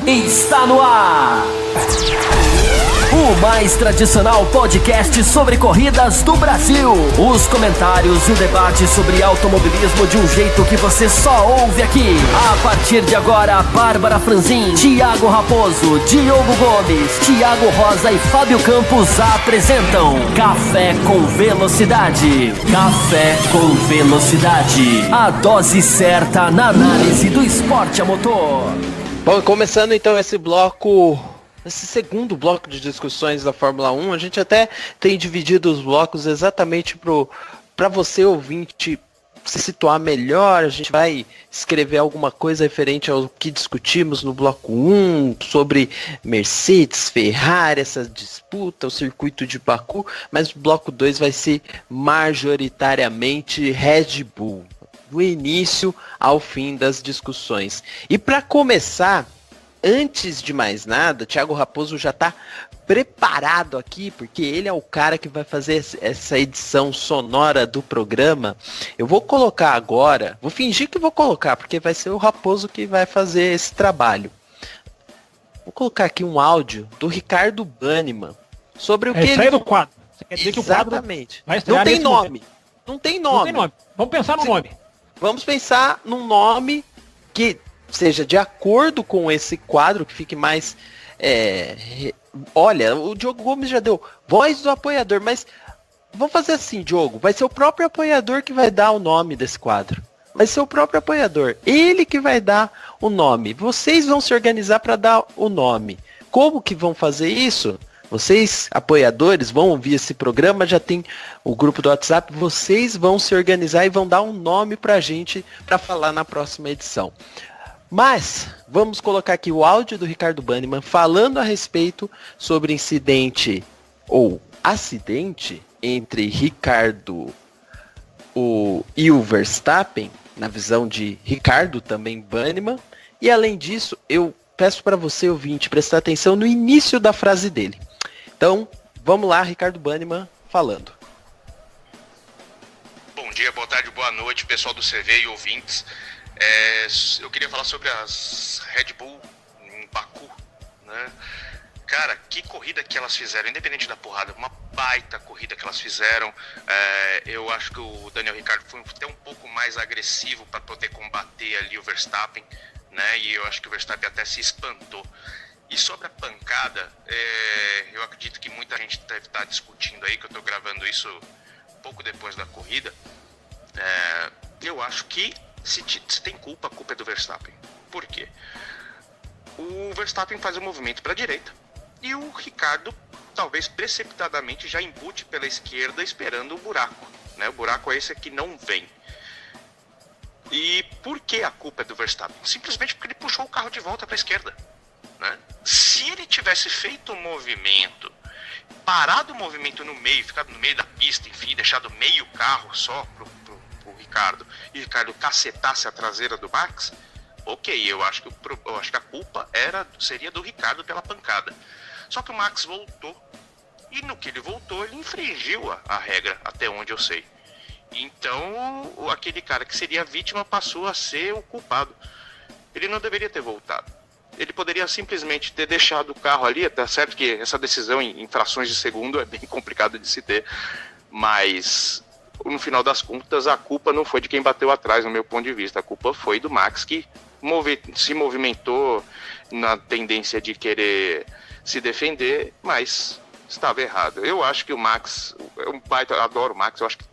Está no ar! O mais tradicional podcast sobre corridas do Brasil. Os comentários e o debate sobre automobilismo de um jeito que você só ouve aqui. A partir de agora, Bárbara Franzin, Thiago Raposo, Diogo Gomes, Thiago Rosa e Fábio Campos apresentam Café com Velocidade. Café com Velocidade. A dose certa na análise do esporte a motor. Bom, começando então esse segundo bloco de discussões da Fórmula 1, a gente até tem dividido os blocos exatamente para você, ouvinte, se situar melhor. A gente vai escrever alguma coisa referente ao que discutimos no bloco 1, sobre Mercedes, Ferrari, essa disputa, o circuito de Baku, mas o bloco 2 vai ser majoritariamente Red Bull, do início ao fim das discussões. E para começar, antes de mais nada, Thiago Raposo já está preparado aqui, porque ele é o cara que vai fazer essa edição sonora do programa. Eu vou colocar agora, vou fingir que vou colocar, porque vai ser o Raposo que vai fazer esse trabalho. Vou colocar aqui um áudio do Ricardo Banniman sobre o que ele... do quadro. Você quer dizer Exatamente. Que o quadro vai não tem nome. Momento. Não tem nome. Vamos pensar no nome. Vamos pensar num nome que seja de acordo com esse quadro, que fique mais... Olha, o Diogo Gomes já deu voz do apoiador, mas vamos fazer assim, Diogo. Vai ser o próprio apoiador que vai dar o nome desse quadro. Vai ser o próprio apoiador. Ele que vai dar o nome. Vocês vão se organizar para dar o nome. Como que vão fazer isso? Vocês, apoiadores, vão ouvir esse programa, já tem o grupo do WhatsApp, vocês vão se organizar e vão dar um nome pra gente para falar na próxima edição. Mas, vamos colocar aqui o áudio do Ricardo Banniman falando a respeito sobre incidente ou acidente entre Ricardo e o Verstappen, na visão de Ricardo também Banniman, e além disso, eu peço para você, ouvinte, prestar atenção no início da frase dele. Então, vamos lá, Ricardo Banniman falando. Bom dia, boa tarde, boa noite, pessoal do CV e ouvintes. Eu queria falar sobre as Red Bull em Baku, né? Cara, que corrida que elas fizeram, independente da porrada, uma baita corrida que elas fizeram. Eu acho que o Daniel Ricciardo foi até um pouco mais agressivo para poder combater ali o Verstappen, né? E eu acho que o Verstappen até se espantou. E sobre a pancada, eu acredito que muita gente deve estar discutindo aí, que eu estou gravando isso pouco depois da corrida. Eu acho que se tem culpa, a culpa é do Verstappen. Por quê? O Verstappen faz o movimento para a direita e o Ricciardo, talvez precipitadamente, já embute pela esquerda esperando o buraco, né? O buraco é esse que não vem. E por que a culpa é do Verstappen? Simplesmente porque ele puxou o carro de volta para a esquerda, né? Se ele tivesse feito o movimento, parado o movimento no meio, ficado no meio da pista, enfim, deixado meio carro só pro Ricardo, e o Ricardo cacetasse a traseira do Max, ok, eu acho que a culpa seria do Ricardo pela pancada. Só que o Max voltou, e no que ele voltou, ele infringiu a regra, até onde eu sei. Então, aquele cara que seria a vítima passou a ser o culpado. Ele não deveria ter voltado. Ele poderia simplesmente ter deixado o carro ali, tá certo que essa decisão em frações de segundo é bem complicado de se ter, mas no final das contas a culpa não foi de quem bateu atrás, no meu ponto de vista. A culpa foi do Max, que se movimentou na tendência de querer se defender, mas estava errado. Eu acho que o Max, eu adoro o Max, eu acho que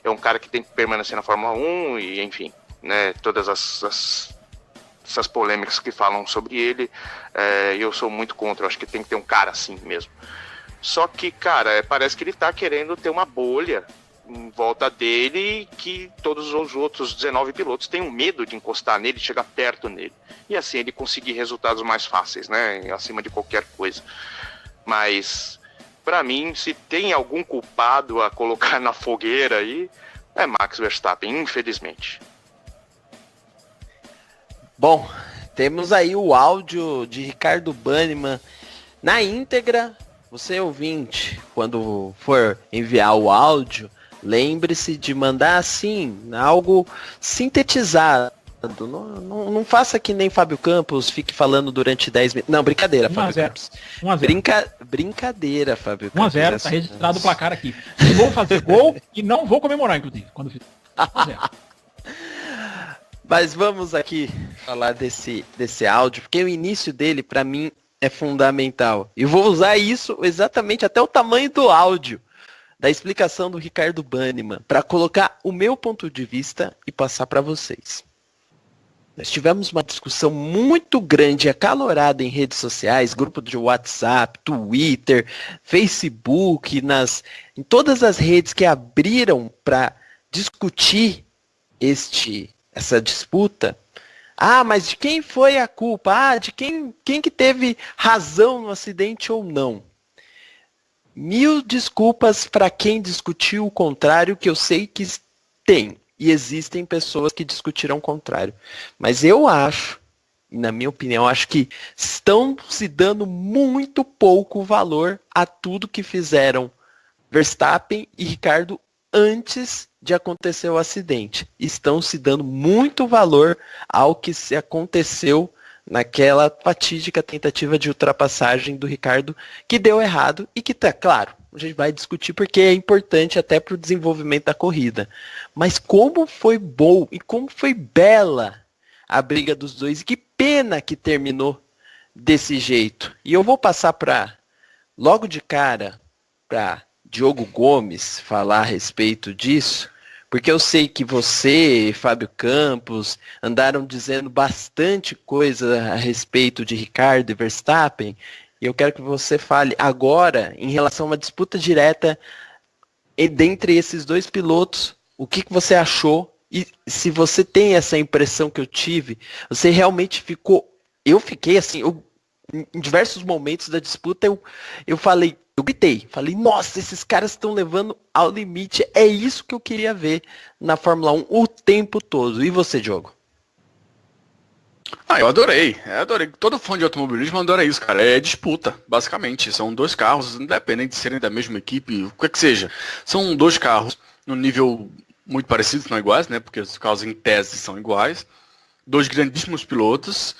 é um cara que tem que permanecer na Fórmula 1 e enfim, né, todas essas polêmicas que falam sobre ele, eu sou muito contra, eu acho que tem que ter um cara assim mesmo. Só que, cara, parece que ele tá querendo ter uma bolha em volta dele, que todos os outros 19 pilotos tenham medo de encostar nele, de chegar perto nele. E assim ele conseguir resultados mais fáceis, né? Acima de qualquer coisa. Mas, pra mim, se tem algum culpado a colocar na fogueira aí, é Max Verstappen, infelizmente. Bom, temos aí o áudio de Ricardo Banniman na íntegra. Você, ouvinte, quando for enviar o áudio, lembre-se de mandar assim, algo sintetizado, Não faça que nem Fábio Campos, fique falando durante 10 minutos. Não, brincadeira, Fábio Campos. 1-0. Brincadeira, Fábio Campos. 1-0, tá registrado o placar aqui. Vou fazer gol e não vou comemorar, inclusive, quando fizer. 1-0. Mas vamos aqui falar desse áudio, porque o início dele, pra mim, é fundamental. E vou usar isso exatamente até o tamanho do áudio, da explicação do Ricardo Banniman, para colocar o meu ponto de vista e passar para vocês. Nós tivemos uma discussão muito grande, acalorada em redes sociais, grupo de WhatsApp, Twitter, Facebook, em todas as redes que abriram para discutir essa disputa. Mas de quem foi a culpa? De quem que teve razão no acidente ou não? 1000 desculpas para quem discutiu o contrário, que eu sei que tem. E existem pessoas que discutiram o contrário. Mas eu acho, na minha opinião, acho que estão se dando muito pouco valor a tudo que fizeram Verstappen e Ricardo antes de acontecer o acidente. Estão se dando muito valor ao que se aconteceu naquela fatídica tentativa de ultrapassagem do Ricardo, que deu errado e que, claro, a gente vai discutir porque é importante até para o desenvolvimento da corrida. Mas como foi bom e como foi bela a briga dos dois, e que pena que terminou desse jeito. E eu vou passar logo de cara, para Diogo Gomes falar a respeito disso, porque eu sei que você, Fábio Campos, andaram dizendo bastante coisa a respeito de Ricardo e Verstappen, e eu quero que você fale agora em relação a uma disputa direta dentre esses dois pilotos, o que você achou, e se você tem essa impressão que eu tive, você realmente ficou... Eu fiquei assim, em diversos momentos da disputa, eu gritei, falei, nossa, esses caras estão levando ao limite, é isso que eu queria ver na Fórmula 1 o tempo todo. E você, Diogo? Eu adorei. Todo fã de automobilismo adora isso, cara. É disputa, basicamente. São dois carros, independente de serem da mesma equipe, o que seja. São dois carros no nível muito parecido, não iguais, né? Porque os carros em tese são iguais. Dois grandíssimos pilotos,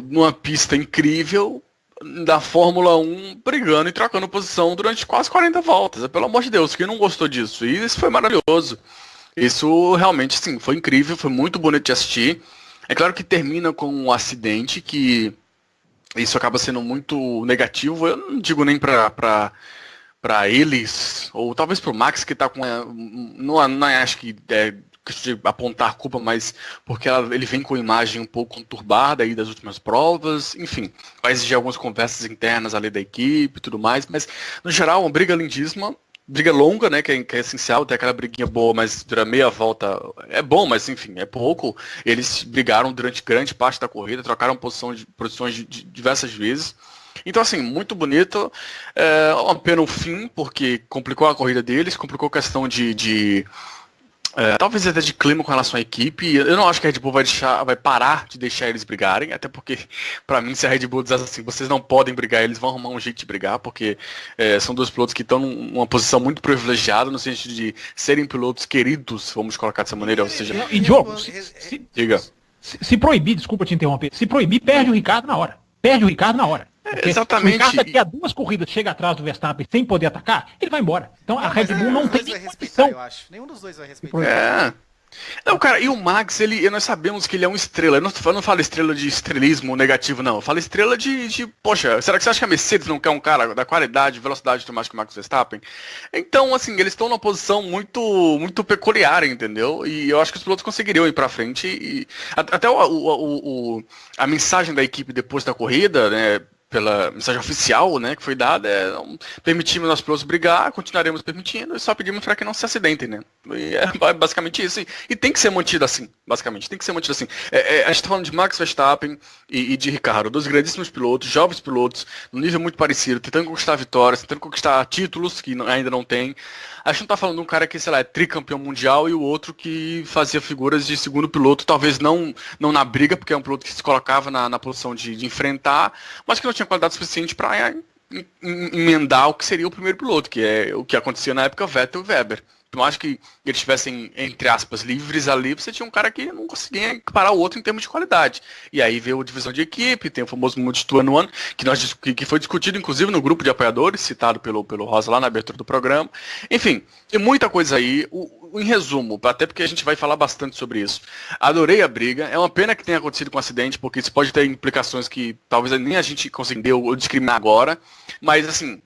numa pista incrível, da Fórmula 1 brigando e trocando posição durante quase 40 voltas. Pelo amor de Deus, quem não gostou disso? E isso foi maravilhoso. Isso realmente, sim, foi incrível, foi muito bonito de assistir. É claro que termina com um acidente que isso acaba sendo muito negativo. Eu não digo nem para eles, ou talvez para o Max, que está com... Não acho que é de apontar culpa, mas porque ele vem com a imagem um pouco conturbada aí das últimas provas, enfim, vai exigir algumas conversas internas ali da equipe e tudo mais, mas no geral uma briga lindíssima, briga longa, né, que é essencial, tem aquela briguinha boa, mas dura meia volta, é bom, mas enfim, é pouco. Eles brigaram durante grande parte da corrida, trocaram posições de diversas vezes. Então, assim, muito bonito. Uma pena o fim, porque complicou a corrida deles, complicou a questão talvez até de clima com relação à equipe. Eu não acho que a Red Bull vai parar de deixar eles brigarem, até porque, pra mim, se a Red Bull diz assim, vocês não podem brigar, eles vão arrumar um jeito de brigar, porque são dois pilotos que estão numa posição muito privilegiada, no sentido de serem pilotos queridos, vamos colocar dessa maneira, ou seja... E Diogo, diga. Se proibir, desculpa te interromper, se proibir, perde o Ricardo na hora. Exatamente. O Ricardo daqui a 2 corridas chega atrás do Verstappen sem poder atacar, ele vai embora. Então a Red Bull não tem condição. Eu acho. Nenhum dos dois vai respeitar. Não, cara, e o Max, nós sabemos que ele é um estrela. Eu não falo estrela de estrelismo negativo, não. Eu falo estrela poxa, será que você acha que a Mercedes não quer um cara da qualidade, velocidade do mais que o Max Verstappen? Então, assim, eles estão numa posição muito, muito peculiar, entendeu? E eu acho que os pilotos conseguiriam ir pra frente. E até a mensagem da equipe depois da corrida, né, pela mensagem oficial, né, que foi dada, permitimos nossos pilotos brigar, continuaremos permitindo, e só pedimos para que não se acidentem, né. E é basicamente isso. E tem que ser mantido assim, basicamente, tem que ser mantido assim. A gente está falando de Max Verstappen e de Ricardo, dois grandíssimos pilotos, jovens pilotos, num nível muito parecido, tentando conquistar vitórias, tentando conquistar títulos que ainda não tem. A gente não tá falando de um cara que, sei lá, é tricampeão mundial e o outro que fazia figuras de segundo piloto, talvez não na briga, porque é um piloto que se colocava na posição de enfrentar, mas que não tinha qualidade suficiente para emendar o que seria o primeiro piloto, que é o que acontecia na época Vettel e Weber. por mais que eles estivessem, entre aspas, livres ali, você tinha um cara que não conseguia parar o outro em termos de qualidade. E aí veio a divisão de equipe, tem o famoso Multi-Tour no ano, que foi discutido inclusive no grupo de apoiadores, citado pelo Rosa lá na abertura do programa. Enfim, tem muita coisa aí. Em resumo, até porque a gente vai falar bastante sobre isso. Adorei a briga. É uma pena que tenha acontecido com um acidente, porque isso pode ter implicações que talvez nem a gente consiga ou discriminar agora. Mas, assim,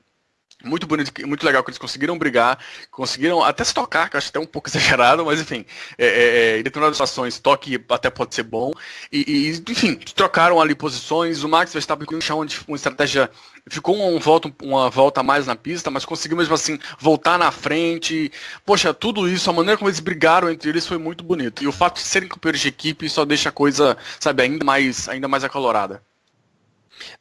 muito bonito, muito legal que eles conseguiram brigar, conseguiram até se tocar, que eu acho até um pouco exagerado, mas enfim, em determinadas situações, toque até pode ser bom, enfim, trocaram ali posições, o Max Verstappen com uma estratégia, ficou uma volta a mais na pista, mas conseguiu mesmo assim voltar na frente, poxa, tudo isso, a maneira como eles brigaram entre eles foi muito bonito, e o fato de serem companheiros de equipe só deixa a coisa, sabe, ainda mais acalorada.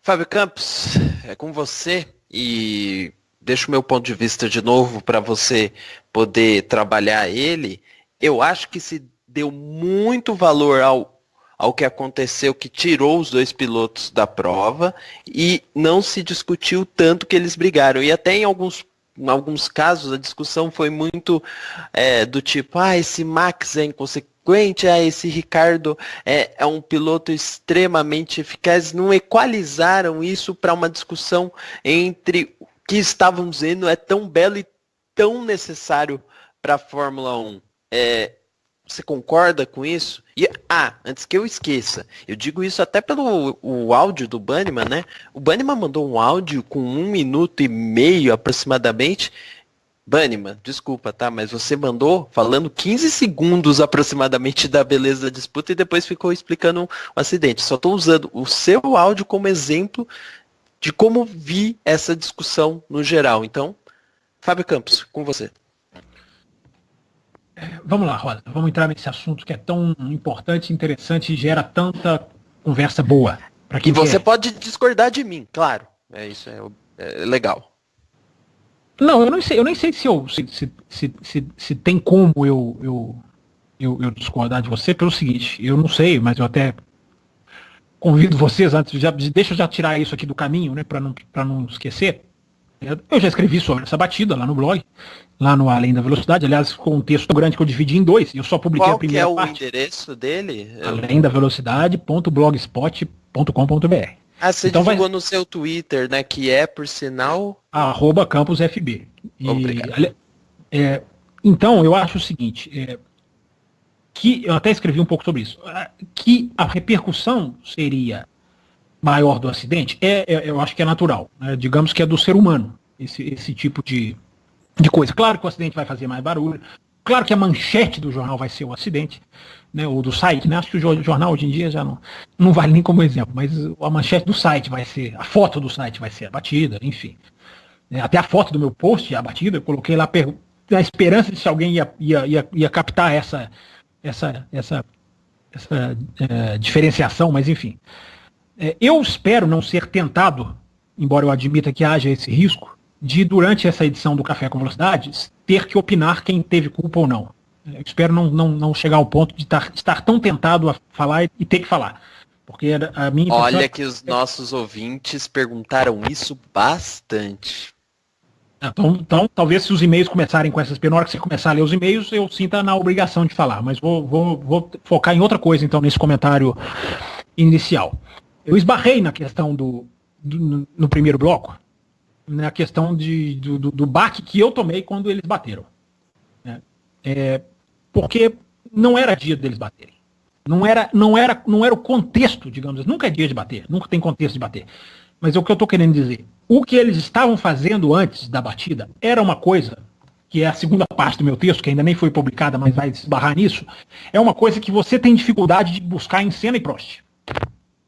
Fábio Campos, é com você, e deixo o meu ponto de vista de novo para você poder trabalhar ele. Eu acho que se deu muito valor ao que aconteceu, que tirou os dois pilotos da prova e não se discutiu tanto que eles brigaram. E até em alguns casos a discussão foi muito do tipo, esse Max é inconsequente, esse Ricardo é um piloto extremamente eficaz. Não equalizaram isso para uma discussão entre que estavam dizendo é tão belo e tão necessário para a Fórmula 1. Você concorda com isso? E, antes que eu esqueça, eu digo isso até pelo o áudio do Banniman, né? O Banniman mandou um áudio com 1 minuto e meio aproximadamente. Banniman, desculpa, tá? Mas você mandou falando 15 segundos aproximadamente da beleza da disputa e depois ficou explicando o acidente. Só estou usando o seu áudio como exemplo de como vi essa discussão no geral. Então, Fábio Campos, com você. Vamos lá, Rosa. Vamos entrar nesse assunto que é tão importante, interessante e gera tanta conversa boa. E você pode discordar de mim, claro. Isso é legal. Não, eu nem sei se tem como eu discordar de você pelo seguinte, eu não sei, mas eu até convido vocês antes, deixa eu já tirar isso aqui do caminho, né, para não esquecer. Eu já escrevi sobre essa batida lá no blog, lá no Além da Velocidade, aliás, com um texto grande que eu dividi em 2, e eu só publiquei a primeira parte. Qual que é o endereço dele? alemdavelocidade.blogspot.com.br. Você então divulgou no seu Twitter, né, que é, por sinal... @campusfb. Obrigado. Então, eu acho o seguinte, que eu até escrevi um pouco sobre isso, que a repercussão seria maior do acidente, eu acho que é natural, né? Digamos que é do ser humano, esse tipo de coisa. Claro que o acidente vai fazer mais barulho, claro que a manchete do jornal vai ser o acidente, né, ou do site, né? Acho que o jornal hoje em dia já não vale nem como exemplo, mas a manchete do site vai ser, a foto do site vai ser a batida, enfim. Até a foto do meu post, a batida, eu coloquei lá na esperança de se alguém ia captar essa diferenciação, mas enfim. Eu espero não ser tentado, embora eu admita que haja esse risco, de durante essa edição do Café com Velocidade ter que opinar quem teve culpa ou não. Eu espero não chegar ao ponto de estar tão tentado a falar e ter que falar. Porque a minha impressão... Olha que os nossos ouvintes perguntaram isso bastante. Então, talvez se os e-mails começarem com essas... Na hora que você começar a ler os e-mails, eu sinta na obrigação de falar. Mas vou focar em outra coisa, então, nesse comentário inicial. Eu esbarrei na questão no primeiro bloco, na questão do baque que eu tomei quando eles bateram. Porque não era dia deles baterem. Não era o contexto, digamos assim. Nunca é dia de bater, nunca tem contexto de bater. Mas é o que eu estou querendo dizer. O que eles estavam fazendo antes da batida era uma coisa, que é a segunda parte do meu texto, que ainda nem foi publicada, mas vai esbarrar nisso, é uma coisa que você tem dificuldade de buscar em Senna e Prost.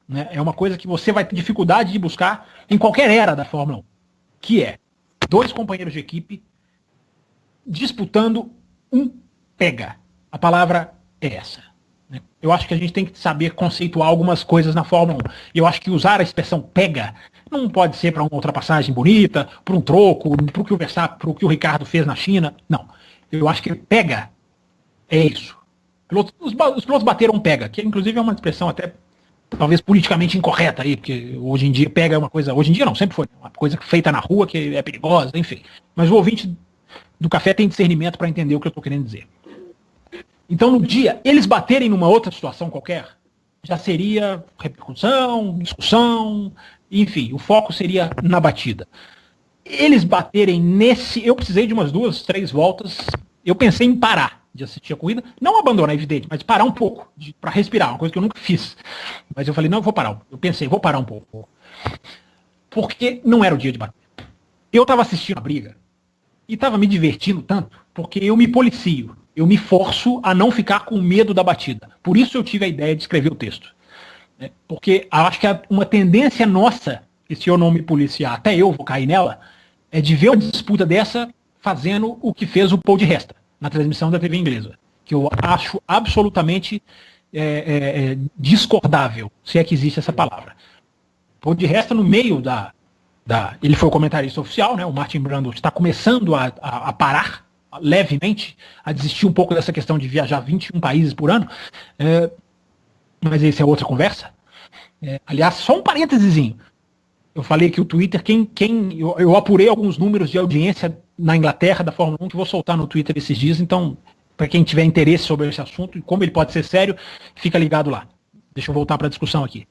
Né? É uma coisa que você vai ter dificuldade de buscar em qualquer era da Fórmula 1, que é 2 companheiros de equipe disputando um pega. A palavra é essa. Né? Eu acho que a gente tem que saber conceituar algumas coisas na Fórmula 1. E eu acho que usar a expressão pega não pode ser para uma ultrapassagem bonita, para um troco, para o que o Verstappen, para o que o Ricardo fez na China. Não. Eu acho que pega é isso. Os pilotos bateram pega, que inclusive é uma expressão até talvez politicamente incorreta aí, porque hoje em dia pega uma coisa, hoje em dia não, sempre foi uma coisa feita na rua que é perigosa, enfim. Mas o ouvinte do café tem discernimento para entender o que eu estou querendo dizer. Então, no dia, eles baterem numa outra situação qualquer, já seria repercussão, discussão, enfim, o foco seria na batida. Eles baterem nesse... Eu precisei de umas 2, 3 voltas. Eu pensei em parar de assistir a corrida. Não abandonar, evidente, mas parar um pouco, para respirar, uma coisa que eu nunca fiz. Mas eu falei, não, eu vou parar. Eu pensei, vou parar um pouco. Porque não era o dia de bater. Eu estava assistindo a briga e estava me divertindo tanto, porque eu me policio. Eu me forço a não ficar com medo da batida. Por isso eu tive a ideia de escrever o texto. Porque acho que uma tendência nossa, e se eu não me policiar, até eu vou cair nela, é de ver uma disputa dessa fazendo o que fez o Paul de Resta, na transmissão da TV inglesa. Que eu acho absolutamente discordável, se é que existe essa palavra. Paul de Resta, no meio ele foi o comentarista oficial, né? O Martin Brundle está começando a parar levemente, a desistir um pouco dessa questão de viajar 21 países por ano, mas essa é outra conversa. Aliás, só um parêntesezinho. Eu falei que o Twitter, eu apurei alguns números de audiência na Inglaterra da Fórmula 1 que vou soltar no Twitter esses dias, então, para quem tiver interesse sobre esse assunto e como ele pode ser sério, fica ligado lá. Deixa eu voltar para a discussão aqui.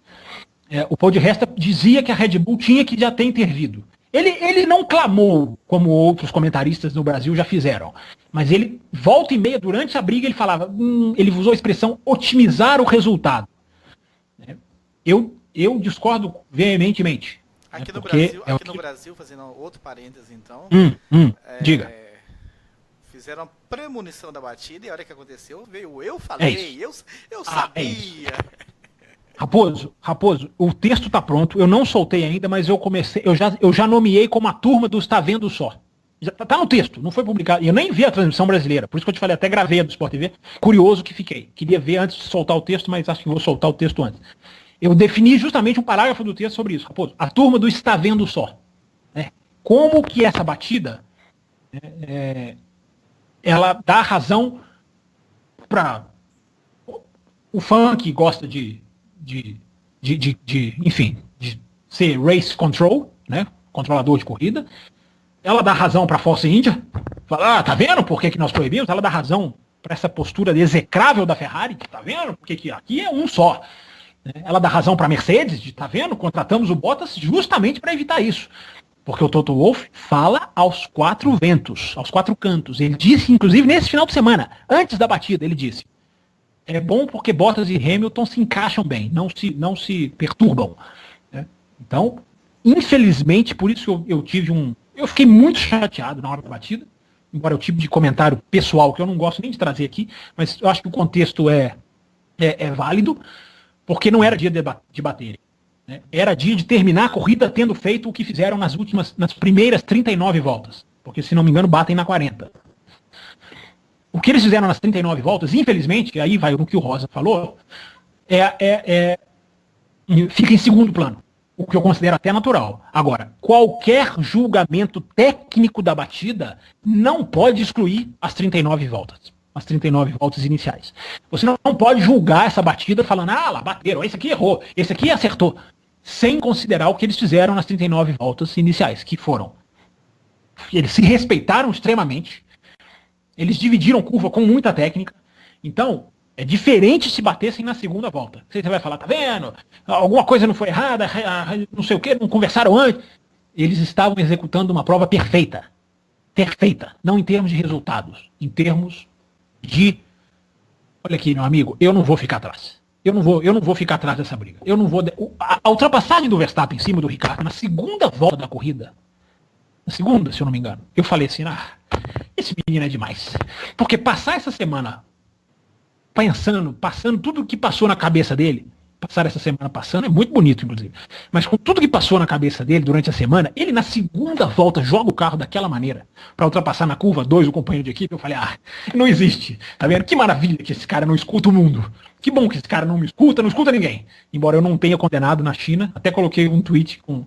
O Paul de Resta dizia que a Red Bull tinha que já ter intervido. Ele não clamou como outros comentaristas no Brasil já fizeram, mas ele, volta e meia, durante a briga, ele falava, ele usou a expressão otimizar o resultado. Eu discordo veementemente. Aqui no Brasil, fazendo outro parênteses então, diga. Fizeram a premonição da batida e a hora que aconteceu, veio eu falei, eu sabia. Raposo, o texto tá pronto, eu não soltei ainda, mas eu já nomeei como a turma do Está Vendo Só. Já tá no texto, não foi publicado. E eu nem vi a transmissão brasileira, por isso que eu te falei, até gravei a do Sport TV. Curioso que fiquei. Queria ver antes de soltar o texto, mas acho que vou soltar o texto antes. Eu defini justamente um parágrafo do texto sobre isso, Raposo. A turma do Está Vendo Só. Como que essa batida ela dá razão para o fã que gosta de ser race control, né? Controlador de corrida. Ela dá razão para a Force India. Fala, tá vendo por que nós proibimos? Ela dá razão para essa postura execrável da Ferrari, que tá vendo? Porque aqui é um só. Ela dá razão para a Mercedes, de tá vendo? Contratamos o Bottas justamente para evitar isso. Porque o Toto Wolff fala aos 4 ventos, aos 4 cantos. Ele disse, inclusive, nesse final de semana, antes da batida, ele disse: é bom porque Bottas e Hamilton se encaixam bem, não se perturbam. Então, infelizmente, por isso que eu fiquei muito chateado na hora da batida, embora o tipo de comentário pessoal que eu não gosto nem de trazer aqui, mas eu acho que o contexto é válido, porque não era dia de baterem. Era dia de terminar a corrida tendo feito o que fizeram nas primeiras 39 voltas. Porque, se não me engano, batem na 40. O que eles fizeram nas 39 voltas, infelizmente, aí vai no que o Rosa falou, fica em segundo plano. O que eu considero até natural. Agora, qualquer julgamento técnico da batida não pode excluir as 39 voltas. As 39 voltas iniciais. Você não pode julgar essa batida falando, lá bateram, esse aqui errou, esse aqui acertou, sem considerar o que eles fizeram nas 39 voltas iniciais, que foram: eles se respeitaram extremamente, eles dividiram curva com muita técnica. Então, é diferente se batessem na segunda volta. Você vai falar, tá vendo? Alguma coisa não foi errada, não sei o que, não conversaram antes. Eles estavam executando uma prova perfeita. Perfeita. Não em termos de resultados, em termos de... Olha aqui, meu amigo, eu não vou ficar atrás. Eu não vou ficar atrás dessa briga. Eu não vou... A ultrapassagem do Verstappen em cima do Ricardo na segunda volta da corrida, na segunda, se eu não me engano, eu falei assim, esse menino é demais. Porque passar essa semana passando tudo o que passou na cabeça dele, passar essa semana passando, é muito bonito, inclusive, mas com tudo que passou na cabeça dele durante a semana, ele na segunda volta joga o carro daquela maneira, para ultrapassar na curva 2 o companheiro de equipe. Eu falei, não existe, tá vendo? Que maravilha que esse cara não escuta o mundo. Que bom que esse cara não me escuta, não escuta ninguém. Embora eu não tenha condenado na China, até coloquei um tweet com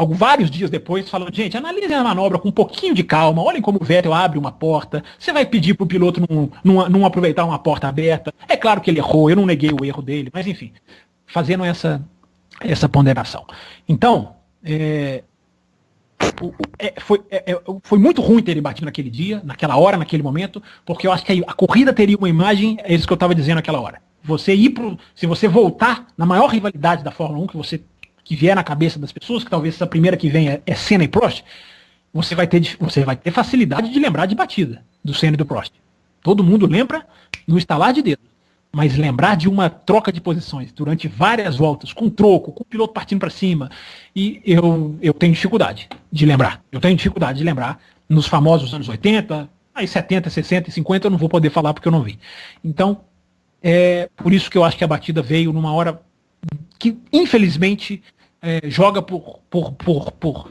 vários dias depois, falando, gente, analisem a manobra com um pouquinho de calma, olhem como o Vettel abre uma porta, você vai pedir pro piloto não aproveitar uma porta aberta. É claro que ele errou, eu não neguei o erro dele, mas enfim, fazendo essa ponderação. Então, Foi muito ruim ter ele batido naquele dia, naquela hora, naquele momento, porque eu acho que a corrida teria uma imagem, é isso que eu estava dizendo naquela hora. Se você voltar na maior rivalidade da Fórmula 1 que vier na cabeça das pessoas, que talvez essa primeira que vem é Senna e Prost, você vai ter facilidade de lembrar de batida do Senna e do Prost. Todo mundo lembra no estalar de dedo. Mas lembrar de uma troca de posições durante várias voltas, com troco, com o piloto partindo para cima, e eu tenho dificuldade de lembrar. Eu tenho dificuldade de lembrar nos famosos anos 80, aí 70, 60 e 50 eu não vou poder falar porque eu não vi. Então, é por isso que eu acho que a batida veio numa hora que, infelizmente, joga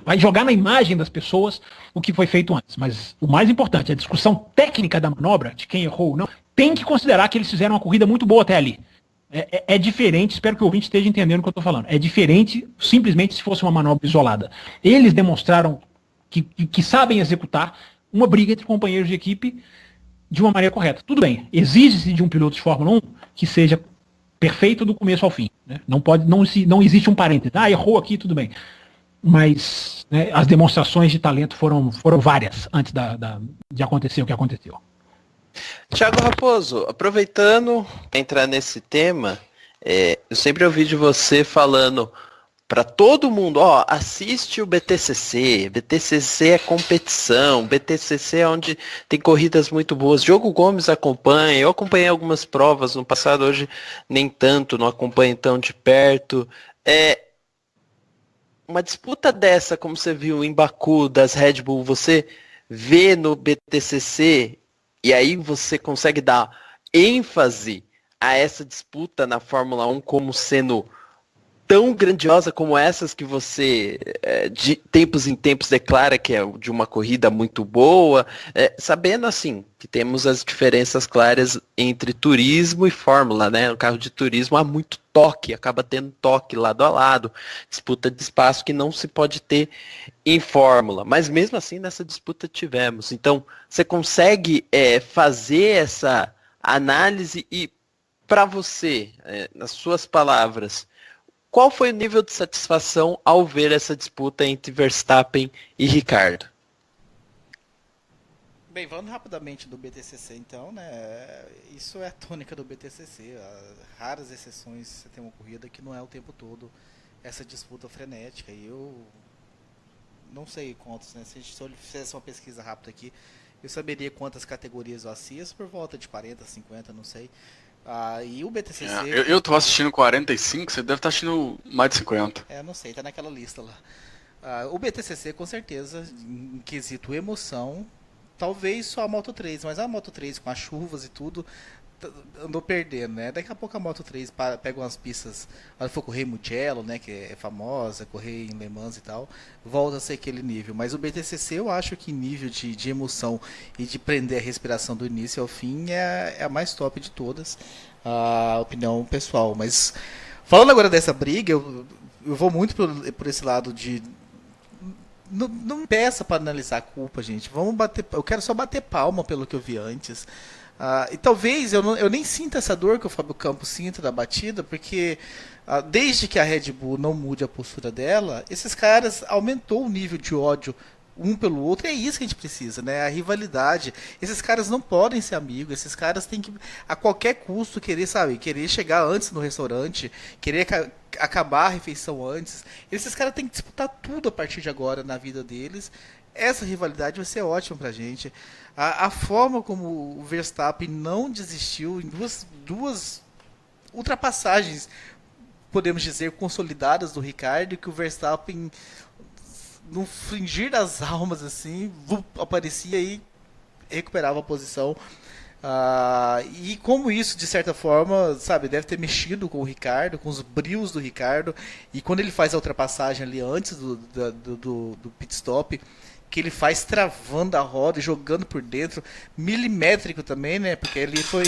vai jogar na imagem das pessoas o que foi feito antes. Mas o mais importante, a discussão técnica da manobra, de quem errou ou não, tem que considerar que eles fizeram uma corrida muito boa até ali. É diferente, espero que o ouvinte esteja entendendo o que eu estou falando. É diferente simplesmente se fosse uma manobra isolada. Eles demonstraram que sabem executar uma briga entre companheiros de equipe de uma maneira correta. Tudo bem, exige-se de um piloto de Fórmula 1 que seja perfeito do começo ao fim. Né? Não existe um parênteses. Errou aqui, tudo bem. Mas as demonstrações de talento foram várias antes de acontecer o que aconteceu. Thiago Raposo, aproveitando entrar nesse tema, eu sempre ouvi de você falando para todo mundo, assiste o BTCC, BTCC é competição, BTCC é onde tem corridas muito boas. Diogo Gomes acompanha, eu acompanhei algumas provas no passado, hoje nem tanto, não acompanho tão de perto. Uma disputa dessa, como você viu em Baku, das Red Bull, você vê no BTCC... E aí você consegue dar ênfase a essa disputa na Fórmula 1 como sendo tão grandiosa como essas que você de tempos em tempos declara que é de uma corrida muito boa, sabendo assim que temos as diferenças claras entre turismo e Fórmula, né? No carro de turismo há muito toque, acaba tendo toque lado a lado, disputa de espaço que não se pode ter em Fórmula, mas mesmo assim nessa disputa tivemos. Então você consegue fazer essa análise e para você, nas suas palavras, qual foi o nível de satisfação ao ver essa disputa entre Verstappen e Ricciardo? Bem, falando rapidamente do BTCC, então, né, isso é a tônica do BTCC. Raras exceções você tem uma corrida que não é o tempo todo essa disputa frenética. E eu não sei quantos, né? Se eu fizesse uma pesquisa rápida aqui, eu saberia quantas categorias eu assisto, por volta de 40, 50, não sei. E o BTCC... Eu tô assistindo 45, você deve estar assistindo mais de 50. Não sei, tá naquela lista lá. O BTCC, com certeza, em quesito emoção, talvez só a Moto3, mas a Moto3 com as chuvas e tudo, andou perdendo, né? Daqui a pouco a Moto3 pega umas pistas, ela for correr em Mugello, né, que é famosa, correr em Le Mans e tal, volta a ser aquele nível. Mas o BTCC eu acho que nível de emoção e de prender a respiração do início ao fim é a mais top de todas, a opinião pessoal. Mas falando agora dessa briga, eu vou muito por esse lado de... Não peça para analisar a culpa, gente. Eu quero só bater palma pelo que eu vi antes. E talvez eu nem sinta essa dor que o Fábio Campos sinta da batida, porque desde que a Red Bull não mude a postura dela, esses caras aumentou o nível de ódio um pelo outro, e é isso que a gente precisa, né? A rivalidade. Esses caras não podem ser amigos, esses caras têm que, a qualquer custo, querer chegar antes no restaurante, querer acabar a refeição antes. Esses caras têm que disputar tudo a partir de agora na vida deles. Essa rivalidade vai ser ótima pra gente. A forma como o Verstappen não desistiu em duas ultrapassagens, podemos dizer, consolidadas do Ricciardo, que o Verstappen, no fringir das almas, assim, aparecia e recuperava a posição. E como isso, de certa forma, deve ter mexido com o Ricciardo, com os brios do Ricciardo. E quando ele faz a ultrapassagem ali antes do pit stop, que ele faz travando a roda e jogando por dentro, milimétrico também, né? Porque ali foi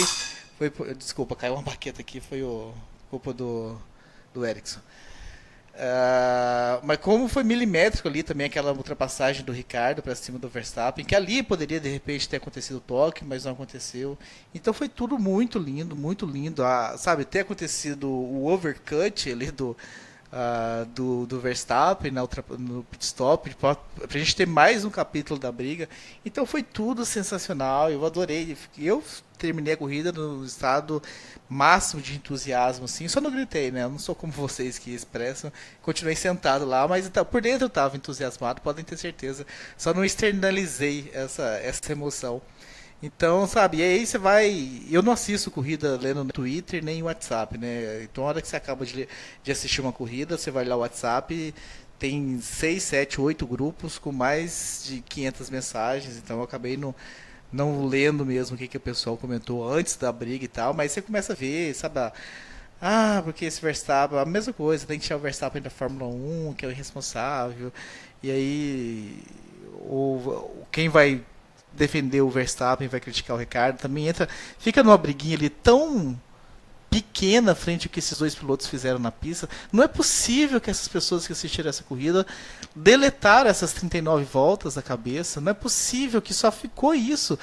desculpa, caiu uma baqueta aqui, foi culpa do Ericsson. Mas como foi milimétrico ali também aquela ultrapassagem do Ricciardo para cima do Verstappen, que ali poderia de repente ter acontecido o toque, mas não aconteceu. Então foi tudo muito lindo, muito lindo. Ter acontecido o overcut ali do Verstappen no pit stop, pra gente ter mais um capítulo da briga. Então foi tudo sensacional, eu adorei. Eu terminei a corrida no estado máximo de entusiasmo, assim. Só não gritei, né? Eu não sou como vocês que expressam. Continuei sentado lá, mas por dentro eu estava entusiasmado, podem ter certeza. Só não externalizei essa emoção. Então, sabe, e aí você vai... Eu não assisto corrida lendo no Twitter nem no WhatsApp, né? Então, na hora que você acaba de assistir uma corrida, você vai lá no WhatsApp, tem 6, 7, 8 grupos com mais de 500 mensagens. Então, eu acabei não lendo mesmo o que o pessoal comentou antes da briga e tal. Mas você começa a ver, sabe... porque esse Verstappen... A mesma coisa, tem que tirar o Verstappen da Fórmula 1, que é o irresponsável. E aí... quem vai defender o Verstappen, vai criticar o Ricardo, também fica numa briguinha ali tão pequena frente ao que esses dois pilotos fizeram na pista. Não é possível que essas pessoas que assistiram essa corrida deletaram essas 39 voltas da cabeça. Não é possível que só ficou isso.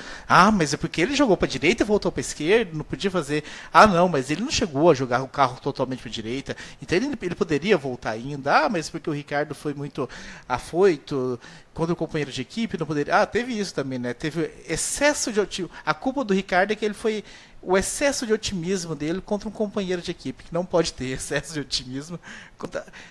Mas é porque ele jogou para direita e voltou para esquerda, não podia fazer. Não, mas ele não chegou a jogar o carro totalmente para direita, então ele poderia voltar ainda. Mas porque o Ricardo foi muito afoito contra o companheiro de equipe, não poderia. Teve isso também, né? Teve excesso de otimismo. A culpa do Ricardo é que ele foi o excesso de otimismo dele contra um companheiro de equipe, que não pode ter excesso de otimismo.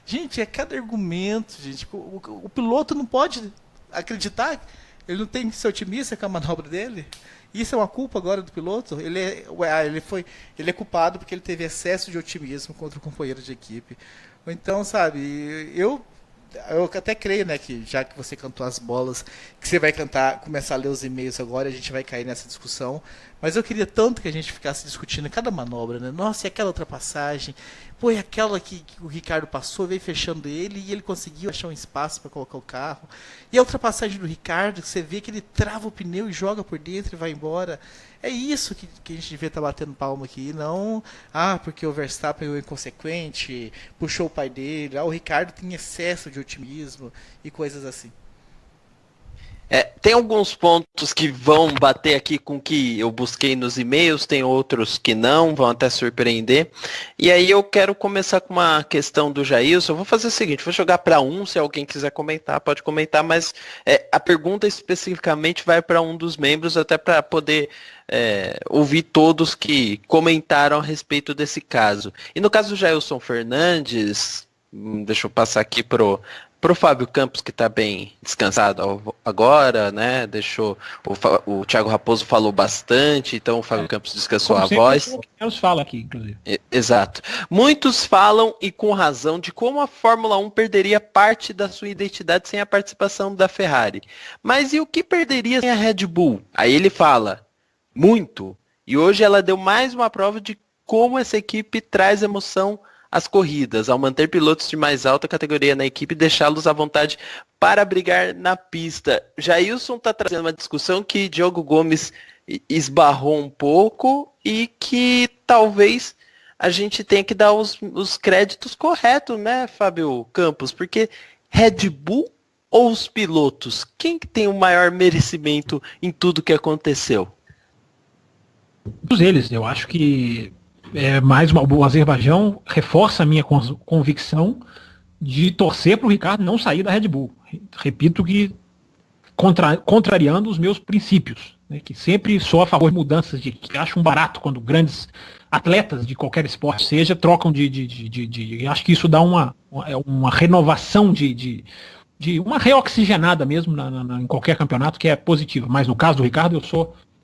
Gente, é cada argumento, gente. O piloto não pode acreditar, ele não tem que ser otimista com a manobra dele. Isso é uma culpa agora do piloto? Ele é culpado porque ele teve excesso de otimismo contra o companheiro de equipe. Então, sabe, eu até creio, né, que já que você cantou as bolas, que você vai começar a ler os e-mails agora, a gente vai cair nessa discussão. Mas eu queria tanto que a gente ficasse discutindo cada manobra, né? Nossa, e aquela ultrapassagem? Pô, e aquela que o Ricardo passou, veio fechando ele e ele conseguiu achar um espaço para colocar o carro. E a ultrapassagem do Ricardo, que você vê que ele trava o pneu e joga por dentro e vai embora. É isso que a gente devia estar batendo palma aqui, não... porque o Verstappen é o inconsequente, puxou o pai dele, o Ricardo tem excesso de otimismo e coisas assim. Tem alguns pontos que vão bater aqui com o que eu busquei nos e-mails, tem outros que não, vão até surpreender. E aí eu quero começar com uma questão do Jailson. Eu vou fazer o seguinte, vou jogar para se alguém quiser comentar, pode comentar, mas a pergunta especificamente vai para um dos membros, até para poder ouvir todos que comentaram a respeito desse caso. E no caso do Jailson Fernandes, deixa eu passar aqui pro Fábio Campos, que está bem descansado agora, né? Deixou o Thiago Raposo falou bastante, então o Fábio Campos descansou a voz. Eles falam aqui, inclusive. Exato. Muitos falam, e com razão, de como a Fórmula 1 perderia parte da sua identidade sem a participação da Ferrari. Mas e o que perderia sem a Red Bull? Aí ele fala, muito. E hoje ela deu mais uma prova de como essa equipe traz emoção as corridas, ao manter pilotos de mais alta categoria na equipe e deixá-los à vontade para brigar na pista. Jailson está trazendo uma discussão que Diogo Gomes esbarrou um pouco e que talvez a gente tenha que dar os créditos corretos, né, Fábio Campos? Porque Red Bull ou os pilotos? Quem que tem o maior merecimento em tudo que aconteceu? Todos eles, eu acho que o Azerbaijão reforça a minha convicção de torcer para o Ricardo não sair da Red Bull. Repito que contrariando os meus princípios, né, que sempre sou a favor de mudanças, que acho um barato quando grandes atletas de qualquer esporte trocam acho que isso dá uma renovação uma reoxigenada mesmo em qualquer campeonato, que é positiva. Mas no caso do Ricardo,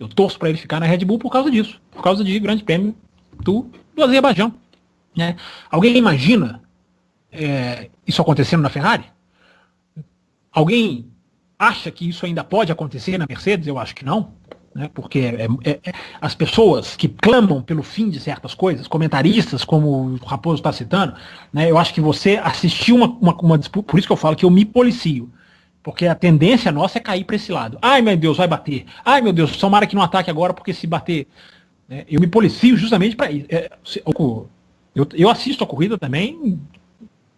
eu torço para ele ficar na Red Bull por causa disso, por causa de Grande Prêmio do Azerbaijão, né? Alguém imagina isso acontecendo na Ferrari? Alguém acha que isso ainda pode acontecer na Mercedes? Eu acho que não, né? Porque as pessoas que clamam pelo fim de certas coisas, comentaristas como o Raposo está citando, né? Eu acho que você assistiu uma disputa, por isso que eu falo que eu me policio, porque a tendência nossa é cair para esse lado. Ai meu Deus, vai bater. Ai meu Deus, tomara que não ataque agora, porque se bater... Eu me policio justamente para isso. Eu assisto a corrida também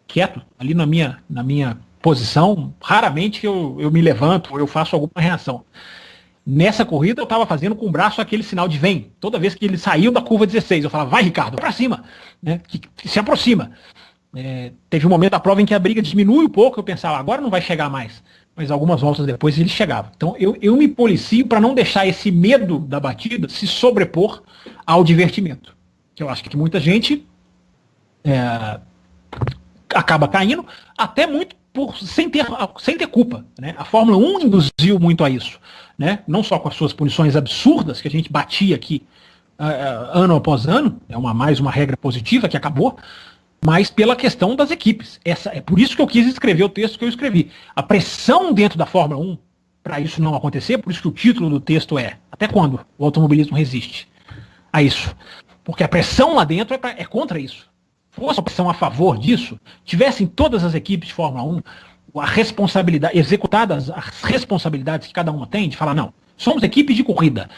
quieto, ali na minha posição. Raramente eu me levanto ou eu faço alguma reação. Nessa corrida eu estava fazendo com o braço aquele sinal de vem. Toda vez que ele saiu da curva 16, eu falava, vai Ricardo, para cima, né? Que se aproxima. Teve um momento da prova em que a briga diminui um pouco, eu pensava, agora não vai chegar mais. Mas algumas voltas depois ele chegava. Então eu me policio para não deixar esse medo da batida se sobrepor ao divertimento. Que eu acho que muita gente acaba caindo, até muito sem ter culpa. Né? A Fórmula 1 induziu muito a isso. Né? Não só com as suas punições absurdas, que a gente batia aqui ano após ano, mais uma regra positiva que acabou, mas pela questão das equipes. É por isso que eu quis escrever o texto que eu escrevi. A pressão dentro da Fórmula 1, para isso não acontecer, por isso que o título do texto é até quando o automobilismo resiste a isso? Porque a pressão lá dentro é contra isso. Se fosse a pressão a favor disso, tivessem todas as equipes de Fórmula 1 a responsabilidade, executadas as responsabilidades que cada uma tem, de falar, não, somos equipe de corrida,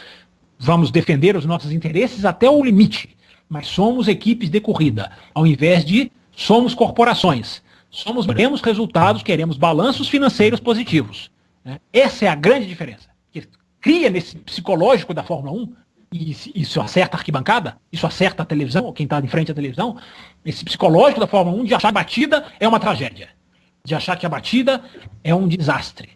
vamos defender os nossos interesses até o limite, mas somos equipes de corrida, ao invés de somos corporações. Queremos resultados, queremos balanços financeiros positivos. Né? Essa é a grande diferença. Que cria nesse psicológico da Fórmula 1, e isso acerta a arquibancada, isso acerta a televisão, quem está em frente à televisão, esse psicológico da Fórmula 1 de achar que a batida é uma tragédia, de achar que a batida é um desastre.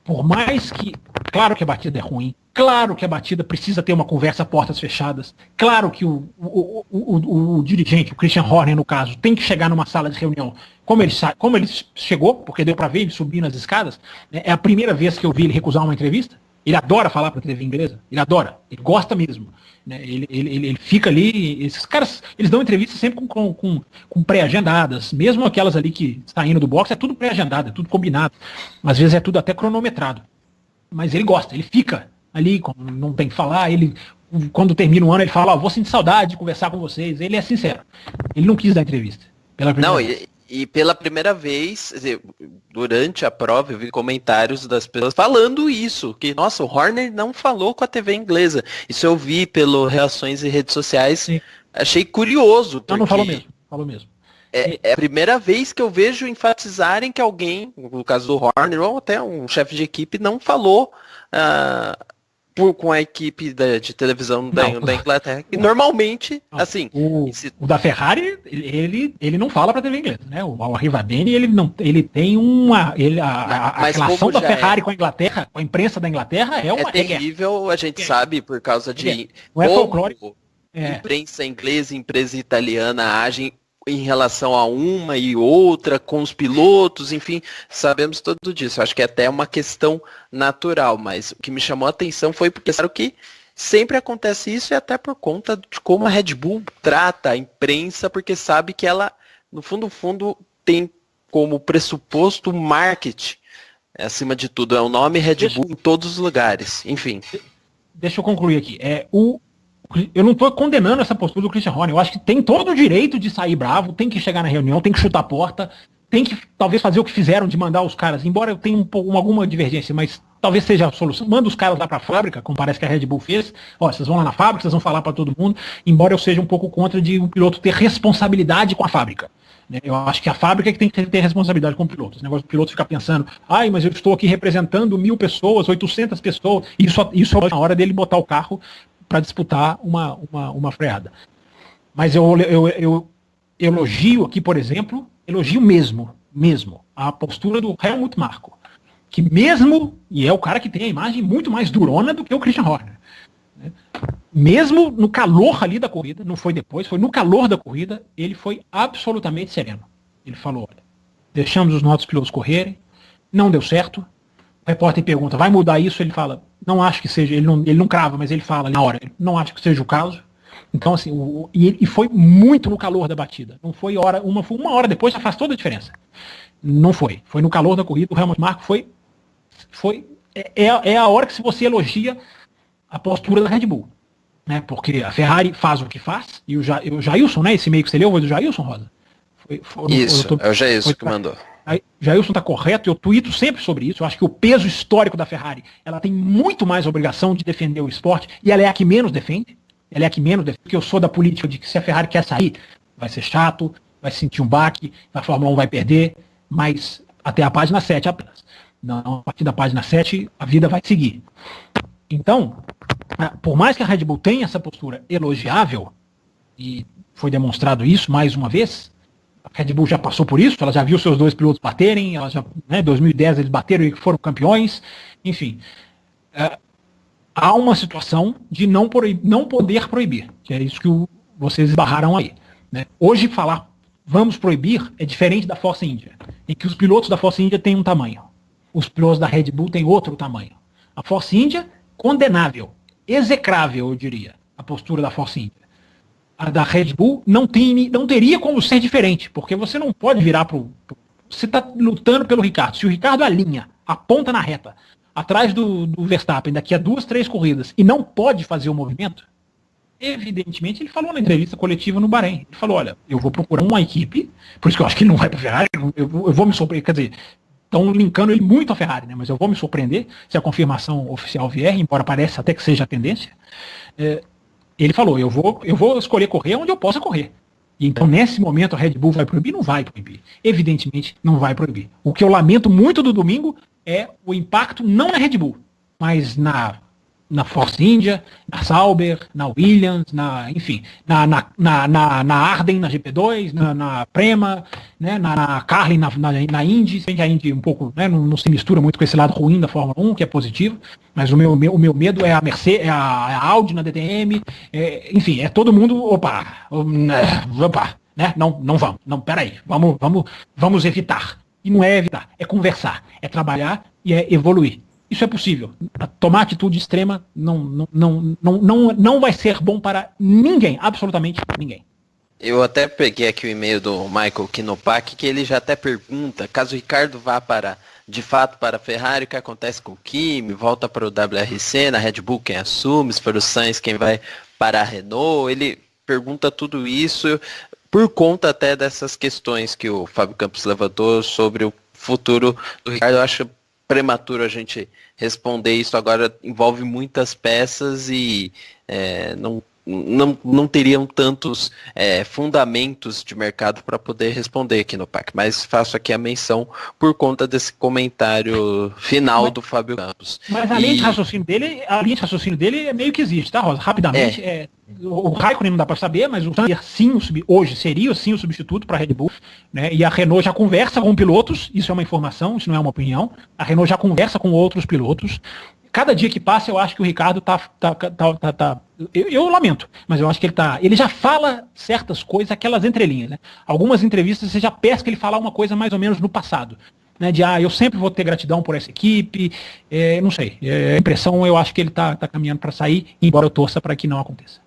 Por mais que, claro que a batida é ruim, claro que a batida precisa ter uma conversa a portas fechadas, claro que o dirigente, o Christian Horner no caso, tem que chegar numa sala de reunião como ele chegou, porque deu para ver ele subir nas escadas. É a primeira vez que eu vi ele recusar uma entrevista. Ele adora falar para a TV inglesa, ele adora, ele gosta mesmo. Né? Ele fica ali, esses caras, eles dão entrevistas sempre com pré-agendadas, mesmo aquelas ali que saindo do box, é tudo pré-agendado, é tudo combinado. Às vezes é tudo até cronometrado. Mas ele gosta, ele fica ali, não tem que falar, quando termina o ano ele fala, vou sentir saudade de conversar com vocês. Ele é sincero, ele não quis dar entrevista. E pela primeira vez, durante a prova, eu vi comentários das pessoas falando isso, que, nossa, o Horner não falou com a TV inglesa. Isso eu vi pelas reações em redes sociais. Sim. Achei curioso. Não falou mesmo. É a primeira vez que eu vejo enfatizarem que alguém, no caso do Horner, ou até um chefe de equipe, não falou com a equipe de televisão da Inglaterra. E normalmente, assim... O da Ferrari, ele não fala para a TV inglesa, né? O Arrivabene, ele tem a relação da Ferrari com a Inglaterra, com a imprensa da Inglaterra, é terrível, a gente sabe, por causa de... Não é folclórico. Imprensa inglesa e imprensa italiana agem em relação a uma e outra, com os pilotos, enfim, sabemos tudo disso. Acho que é até uma questão natural, mas o que me chamou a atenção foi porque, claro que sempre acontece isso, e até por conta de como a Red Bull trata a imprensa, porque sabe que ela, no fundo, tem como pressuposto marketing, acima de tudo, é o nome Red Bull em todos os lugares, enfim. Deixa eu concluir aqui. Eu não estou condenando essa postura do Christian Horner. Eu acho que tem todo o direito de sair bravo, tem que chegar na reunião, tem que chutar a porta, tem que talvez fazer o que fizeram de mandar os caras, embora eu tenha alguma divergência, mas talvez seja a solução. Manda os caras lá para a fábrica, como parece que a Red Bull fez. Vocês vão lá na fábrica, vocês vão falar para todo mundo, embora eu seja um pouco contra de o piloto ter responsabilidade com a fábrica. Eu acho que a fábrica é que tem que ter responsabilidade com o piloto. Esse negócio do piloto ficar pensando, mas eu estou aqui representando 1.000 pessoas, 800 pessoas, isso é a hora dele botar o carro para disputar uma freada. Mas eu elogio aqui, por exemplo, elogio mesmo, a postura do Helmut Marko, que mesmo, e é o cara que tem a imagem muito mais durona do que o Christian Horner, né? Mesmo no calor ali da corrida, não foi depois, foi no calor da corrida, ele foi absolutamente sereno. Ele falou, olha, deixamos os nossos pilotos correrem, não deu certo. O repórter pergunta, vai mudar isso? Ele fala, não acho que seja, ele não crava, mas ele fala ali na hora, não acho que seja o caso. Então, assim, e foi muito no calor da batida. Não foi uma hora depois, já faz toda a diferença. Não foi. Foi no calor da corrida, o Helmut Marko é a hora que se você elogia a postura da Red Bull. Né? Porque a Ferrari faz o que faz, e o Jailson, né? Esse meio que você leu foi do Jailson, Rosa? É o Jailson que mandou. Jailson está correto, eu tuito sempre sobre isso. Eu acho que o peso histórico da Ferrari, ela tem muito mais obrigação de defender o esporte, e ela é a que menos defende. Porque eu sou da política de que se a Ferrari quer sair, vai ser chato, vai sentir um baque, a Fórmula 1 vai perder, mas até a página 7 apenas. Não, a partir da página 7 a vida vai seguir. Então, por mais que a Red Bull tenha essa postura elogiável, e foi demonstrado isso mais uma vez, A Red Bull já passou por isso, ela já viu seus dois pilotos baterem, ela já, né, 2010 eles bateram e foram campeões, enfim. Há uma situação de não poder proibir, que é isso que vocês esbarraram aí. Né? Hoje falar vamos proibir é diferente da Force India, em que os pilotos da Force India têm um tamanho, os pilotos da Red Bull têm outro tamanho. A Force India, condenável, execrável, eu diria, a postura da Force India. A da Red Bull não teria como ser diferente, porque você não pode virar você está lutando pelo Ricardo. Se o Ricardo alinha, aponta na reta, atrás do Verstappen daqui a 2, 3 corridas, e não pode fazer o movimento, evidentemente, ele falou na entrevista coletiva no Bahrein, ele falou, olha, eu vou procurar uma equipe, por isso que eu acho que ele não vai para a Ferrari, eu vou me surpreender, quer dizer, estão linkando ele muito à Ferrari, né, mas eu vou me surpreender se a confirmação oficial vier, embora pareça até que seja a tendência. Ele falou, eu vou escolher correr onde eu possa correr. E então, nesse momento, a Red Bull vai proibir? Não vai proibir. Evidentemente, não vai proibir. O que eu lamento muito do domingo é o impacto não na Red Bull, mas na Force India, na Sauber, na Williams, enfim, na Arden, na GP2, na Prema, né, na Carlin, na Indy, sem que a Indy um pouco, né, não se mistura muito com esse lado ruim da Fórmula 1, que é positivo, mas o meu medo é a Mercedes, é a Audi na DTM, enfim, é todo mundo, opa, né, não vamos, não, peraí, vamos evitar. E não é evitar, é conversar, é trabalhar e é evoluir. Isso é possível. Tomar atitude extrema não vai ser bom para ninguém, absolutamente ninguém. Eu até peguei aqui o e-mail do Michael Kinopak, que ele já até pergunta, caso o Ricardo vá de fato para a Ferrari, o que acontece com o Kimi, volta para o WRC, na Red Bull quem assume, se for o Sainz quem vai para a Renault, ele pergunta tudo isso por conta até dessas questões que o Fábio Campos levantou sobre o futuro do Ricardo. Eu acho prematuro a gente responder isso agora, envolve muitas peças e não teriam tantos fundamentos de mercado para poder responder aqui no PAC, mas faço aqui a menção por conta desse comentário final do Fábio Campos. Mas a linha de raciocínio dele é meio que existe, tá, Rosa? Rapidamente, o Raikkonen não dá para saber, mas o Sander hoje seria sim o substituto para a Red Bull, né? E a Renault já conversa com pilotos, isso é uma informação, isso não é uma opinião, a Renault já conversa com outros pilotos. Cada dia que passa, eu acho que o Ricardo eu lamento, mas eu acho que ele já fala certas coisas, aquelas entrelinhas, né? Algumas entrevistas você já pesca ele falar uma coisa mais ou menos no passado, né? Eu sempre vou ter gratidão por essa equipe, não sei, a impressão, eu acho que ele tá caminhando para sair, embora eu torça para que não aconteça.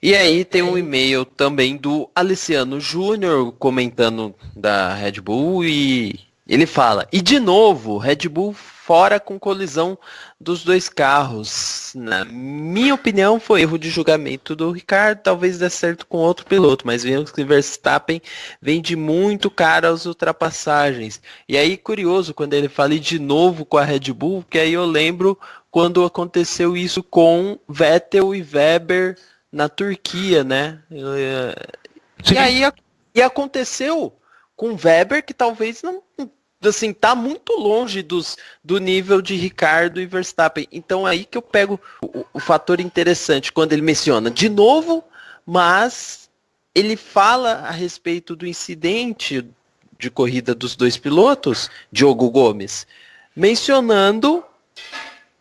E aí tem um e-mail também do Aliciano Júnior comentando da Red Bull e ele fala, e de novo, Red Bull fora com colisão dos dois carros. Na minha opinião, foi erro de julgamento do Ricardo, talvez dê certo com outro piloto, mas vemos que Verstappen vende muito caro as ultrapassagens. E aí, curioso, quando ele fala e de novo com a Red Bull, que aí eu lembro quando aconteceu isso com Vettel e Weber na Turquia, né? E aí aconteceu com Weber, que talvez não, assim, tá muito longe do nível de Ricardo e Verstappen. Então aí que eu pego o fator interessante, quando ele menciona de novo, mas ele fala a respeito do incidente de corrida dos dois pilotos, Diogo Gomes, mencionando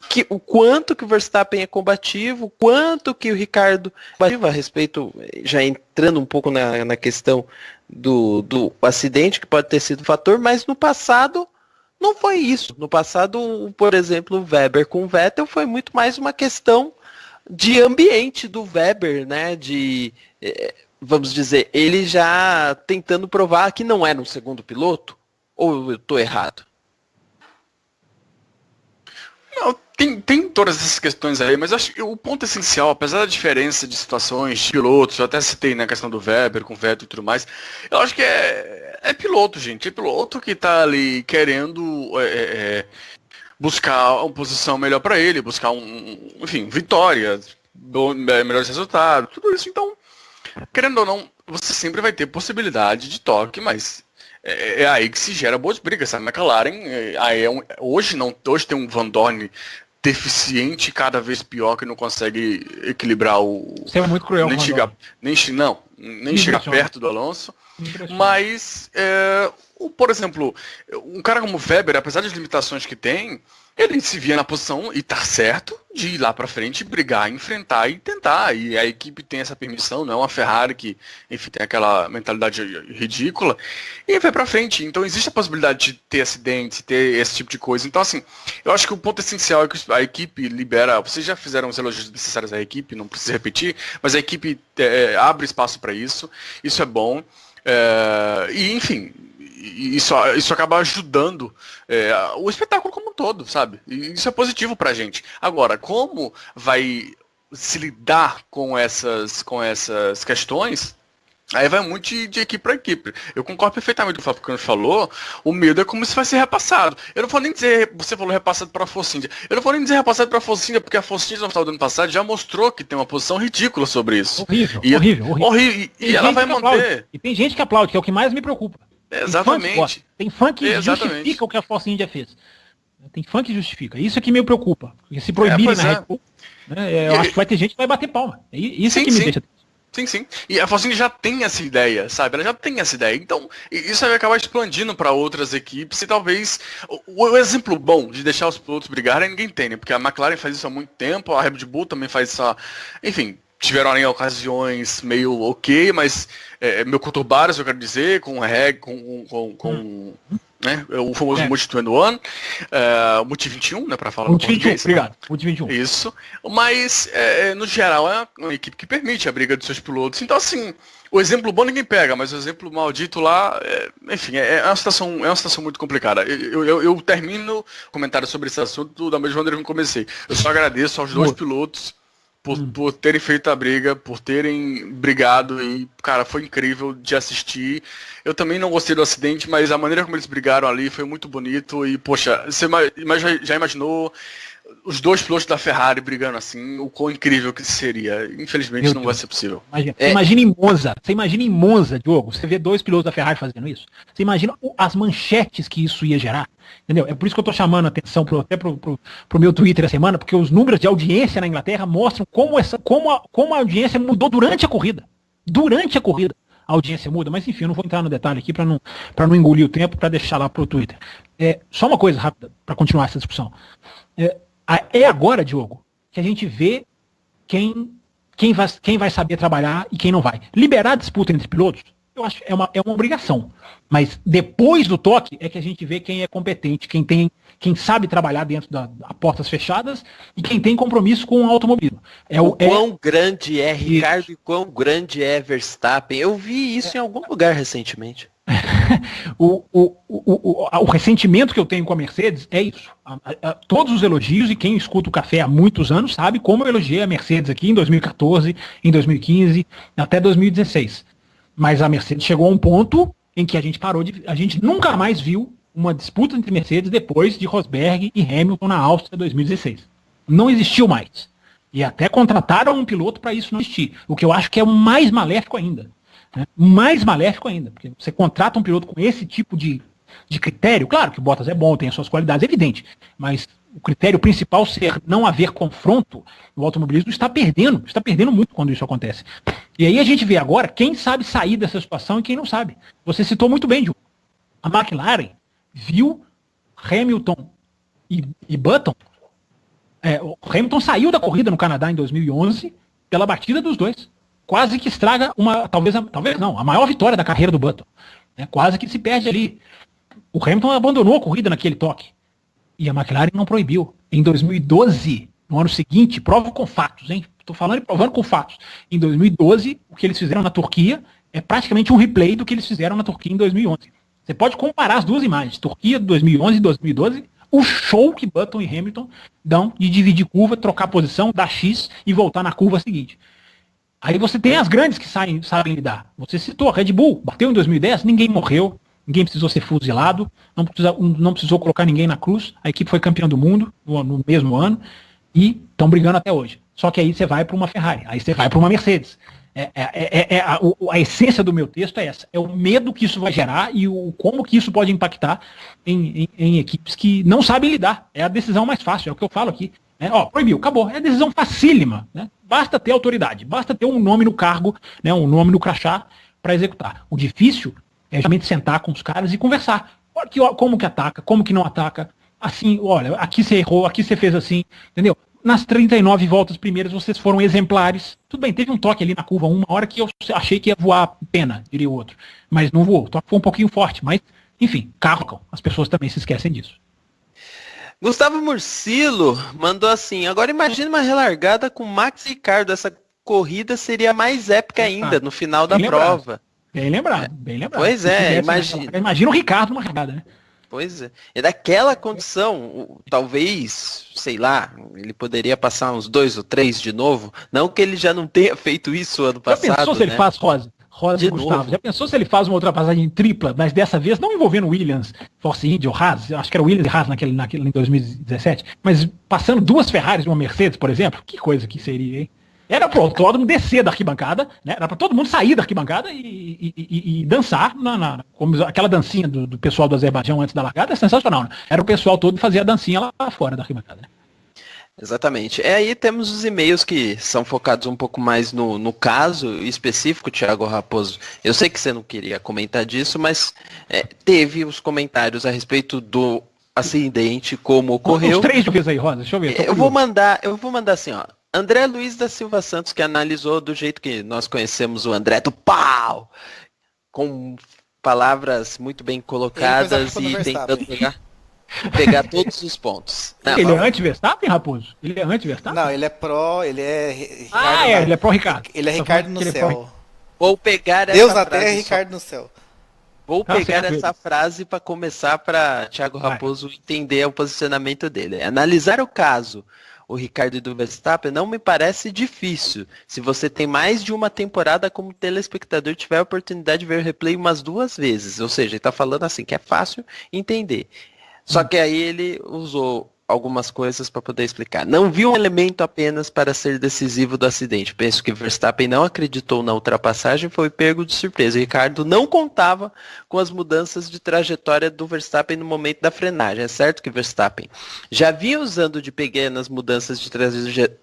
que o quanto que o Verstappen é combativo, o quanto que o Ricardo é combativo, a respeito, já entrando um pouco na questão do acidente, que pode ter sido um fator, mas no passado não foi isso. No passado, por exemplo, o Weber com o Vettel foi muito mais uma questão de ambiente do Weber, né? Vamos dizer, ele já tentando provar que não era um segundo piloto, ou eu estou errado? Não, tem todas essas questões aí, mas acho que o ponto essencial, apesar da diferença de situações, de pilotos, eu até citei na questão do Weber, com o Vettel e tudo mais, eu acho que é piloto, gente. É piloto que tá ali querendo buscar uma posição melhor para ele, buscar enfim, vitória, melhores resultados, tudo isso. Então, querendo ou não, você sempre vai ter possibilidade de toque, mas é aí que se gera boas brigas, sabe? McLaren, hoje tem um Van Dorn deficiente, cada vez pior, que não consegue equilibrar o... Você é muito cruel, nem nem chega perto do Alonso. Mas, por exemplo, um cara como o Weber, apesar das limitações que tem, ele se via na posição, e tá certo, de ir lá pra frente, brigar, enfrentar e tentar. E a equipe tem essa permissão, não é uma Ferrari que, enfim, tem aquela mentalidade ridícula, e vai pra frente. Então existe a possibilidade de ter acidentes, ter esse tipo de coisa. Então, assim, eu acho que o ponto essencial é que a equipe libera, vocês já fizeram os elogios necessários à equipe, não precisa repetir, mas a equipe abre espaço para isso é bom. E, enfim, isso acaba ajudando o espetáculo como um todo, sabe? E isso é positivo pra gente. Agora, como vai se lidar com essas questões, aí vai muito de equipe para equipe. Eu concordo perfeitamente com o Fábio que falou, o medo é como isso vai ser repassado. Eu não vou nem dizer, você falou repassado para a Force India, eu não vou nem dizer repassado para a Force India, porque a Force India no final do ano passado já mostrou que tem uma posição ridícula sobre isso. Horrível. E ela vai manter. E tem gente que aplaude, que é o que mais me preocupa. Exatamente. Tem fã que justifica o que a Force India fez. Tem fã que justifica. Isso é que me preocupa. Porque se proibirem na Red Bull, eu acho que vai ter gente que vai bater palma. Isso é que me deixa. Sim. E a Force India já tem essa ideia, sabe? Ela já tem essa ideia. Então, isso vai acabar expandindo para outras equipes e talvez... O exemplo bom de deixar os pilotos brigarem ninguém tem, né? Porque a McLaren faz isso há muito tempo, a Red Bull também faz isso há... Enfim, tiveram em ocasiões meio ok, mas meio conturbadas, eu quero dizer, com né, o famoso Multi-21, Multi-21, né, para falar no português. Obrigado, Multi-21. Isso, mas no geral é uma equipe que permite a briga dos seus pilotos. Então, assim, o exemplo bom ninguém pega, mas o exemplo maldito lá, enfim, é uma situação muito complicada. Eu termino o comentário sobre esse assunto da mesma maneira que eu comecei. Eu só agradeço aos dois pilotos por terem feito a briga, por terem brigado e, cara, foi incrível de assistir. Eu também não gostei do acidente, mas a maneira como eles brigaram ali foi muito bonito e, poxa, você já imaginou os dois pilotos da Ferrari brigando assim, o quão incrível que seria? Infelizmente não vai ser possível. Imagina em Monza, Diogo, você vê dois pilotos da Ferrari fazendo isso. Você imagina as manchetes que isso ia gerar? Entendeu? É por isso que eu tô chamando a atenção até pro meu Twitter essa semana, porque os números de audiência na Inglaterra mostram como a audiência mudou durante a corrida. Durante a corrida a audiência muda, mas enfim, eu não vou entrar no detalhe aqui para não engolir o tempo, para deixar lá pro Twitter. Só uma coisa rápida para continuar essa discussão. É agora, Diogo, que a gente vê quem vai saber trabalhar e quem não vai. Liberar a disputa entre pilotos, eu acho que é uma obrigação. Mas depois do toque é que a gente vê quem é competente, quem sabe trabalhar dentro da portas fechadas e quem tem compromisso com o automobilismo. Quão grande é Ricardo e quão grande é Verstappen. Eu vi isso em algum lugar recentemente. O ressentimento que eu tenho com a Mercedes é isso. Todos os elogios, e quem escuta o café há muitos anos sabe como eu elogiei a Mercedes aqui em 2014, em 2015, até 2016. Mas a Mercedes chegou a um ponto em que a gente nunca mais viu uma disputa entre Mercedes depois de Rosberg e Hamilton na Áustria 2016. Não existiu mais. E até contrataram um piloto para isso não existir. O que eu acho que é o mais maléfico ainda. Mais maléfico ainda, porque você contrata um piloto com esse tipo de critério, claro que o Bottas é bom, tem as suas qualidades, é evidente, mas o critério principal ser não haver confronto, o automobilismo está perdendo muito quando isso acontece. E aí a gente vê agora quem sabe sair dessa situação e quem não sabe. Você citou muito bem, Diogo. A McLaren viu Hamilton e Button. O Hamilton saiu da corrida no Canadá em 2011 pela batida dos dois. Quase que estraga talvez não, a maior vitória da carreira do Button. Quase que se perde ali. O Hamilton abandonou a corrida naquele toque. E a McLaren não proibiu. Em 2012, no ano seguinte, provo com fatos, hein? Estou falando e provando com fatos. Em 2012, o que eles fizeram na Turquia é praticamente um replay do que eles fizeram na Turquia em 2011. Você pode comparar as duas imagens, Turquia de 2011 e 2012, o show que Button e Hamilton dão de dividir curva, trocar posição, dar X e voltar na curva seguinte. Aí você tem as grandes que sabem lidar. Você citou a Red Bull, bateu em 2010, ninguém morreu, ninguém precisou ser fuzilado, não precisou colocar ninguém na cruz, a equipe foi campeã do mundo no mesmo ano e estão brigando até hoje. Só que aí você vai para uma Ferrari, aí você vai para uma Mercedes. A essência do meu texto é essa, é o medo que isso vai gerar e como que isso pode impactar em equipes que não sabem lidar. É a decisão mais fácil, é o que eu falo aqui. Né? Ó, proibiu, acabou. É decisão facílima. Né? Basta ter autoridade, basta ter um nome no cargo, né, um nome no crachá para executar. O difícil é justamente sentar com os caras e conversar. Olha como que ataca, como que não ataca. Assim, olha, aqui você errou, aqui você fez assim, entendeu? Nas 39 voltas primeiras vocês foram exemplares. Tudo bem, teve um toque ali na curva 1, uma hora que eu achei que ia voar pena, diria o outro. Mas não voou, o toque foi um pouquinho forte, mas, enfim, carro, as pessoas também se esquecem disso. Gustavo Murcilo mandou assim, agora imagine uma relargada com Max e Ricardo, essa corrida seria mais épica ainda, no final da prova. Bem lembrado, bem lembrado. Pois é, imagina. Imagina o Ricardo numa regada, né? Pois é. E daquela condição, talvez, sei lá, ele poderia passar uns 2 ou 3 de novo. Não que ele já não tenha feito isso ano passado. Já pensou se ele faz Rosa de e Gustavo? novo? Já pensou se ele faz uma ultrapassagem tripla, mas dessa vez não envolvendo Williams, Force India ou Haas? Acho que era Williams e Haas naquele em 2017. Mas passando 2 Ferraris e uma Mercedes, por exemplo? Que coisa que seria, hein? Era pro autódromo descer da arquibancada, né? Era para todo mundo sair da arquibancada e dançar como aquela dancinha do pessoal do Azerbaijão antes da largada, é sensacional, né? Era o pessoal todo fazer a dancinha lá fora da arquibancada, né? Exatamente. Aí temos os e-mails que são focados um pouco mais no caso específico, Thiago Raposo. Eu sei que você não queria comentar disso, mas teve os comentários a respeito do acidente, como ocorreu. Os 3 de vez aí, Rosa, deixa eu ver. Eu vou mandar assim, ó. André Luiz da Silva Santos, que analisou do jeito que nós conhecemos o André do pau, com palavras muito bem colocadas e tentando pegar todos os pontos. Não, ele é anti-Verstappen, Raposo? Ele é anti-Verstappen? Não, ele é pró, ele é Ricardo. Ele é pró-Ricardo. Ele é Ricardo no céu. Vou pegar Deus na terra e Ricardo no céu. Vou pegar essa frase para começar para Thiago Raposo entender o posicionamento dele. Analisar o caso, o Ricardo e do Verstappen, não me parece difícil. Se você tem mais de uma temporada como telespectador, tiver a oportunidade de ver o replay umas 2 vezes. Ou seja, ele está falando assim, que é fácil entender. Só que aí ele usou algumas coisas para poder explicar. Não vi um elemento apenas para ser decisivo do acidente. Penso que Verstappen não acreditou na ultrapassagem e foi pego de surpresa. Ricardo não contava com as mudanças de trajetória do Verstappen no momento da frenagem. É certo que Verstappen já vinha usando de pequenas mudanças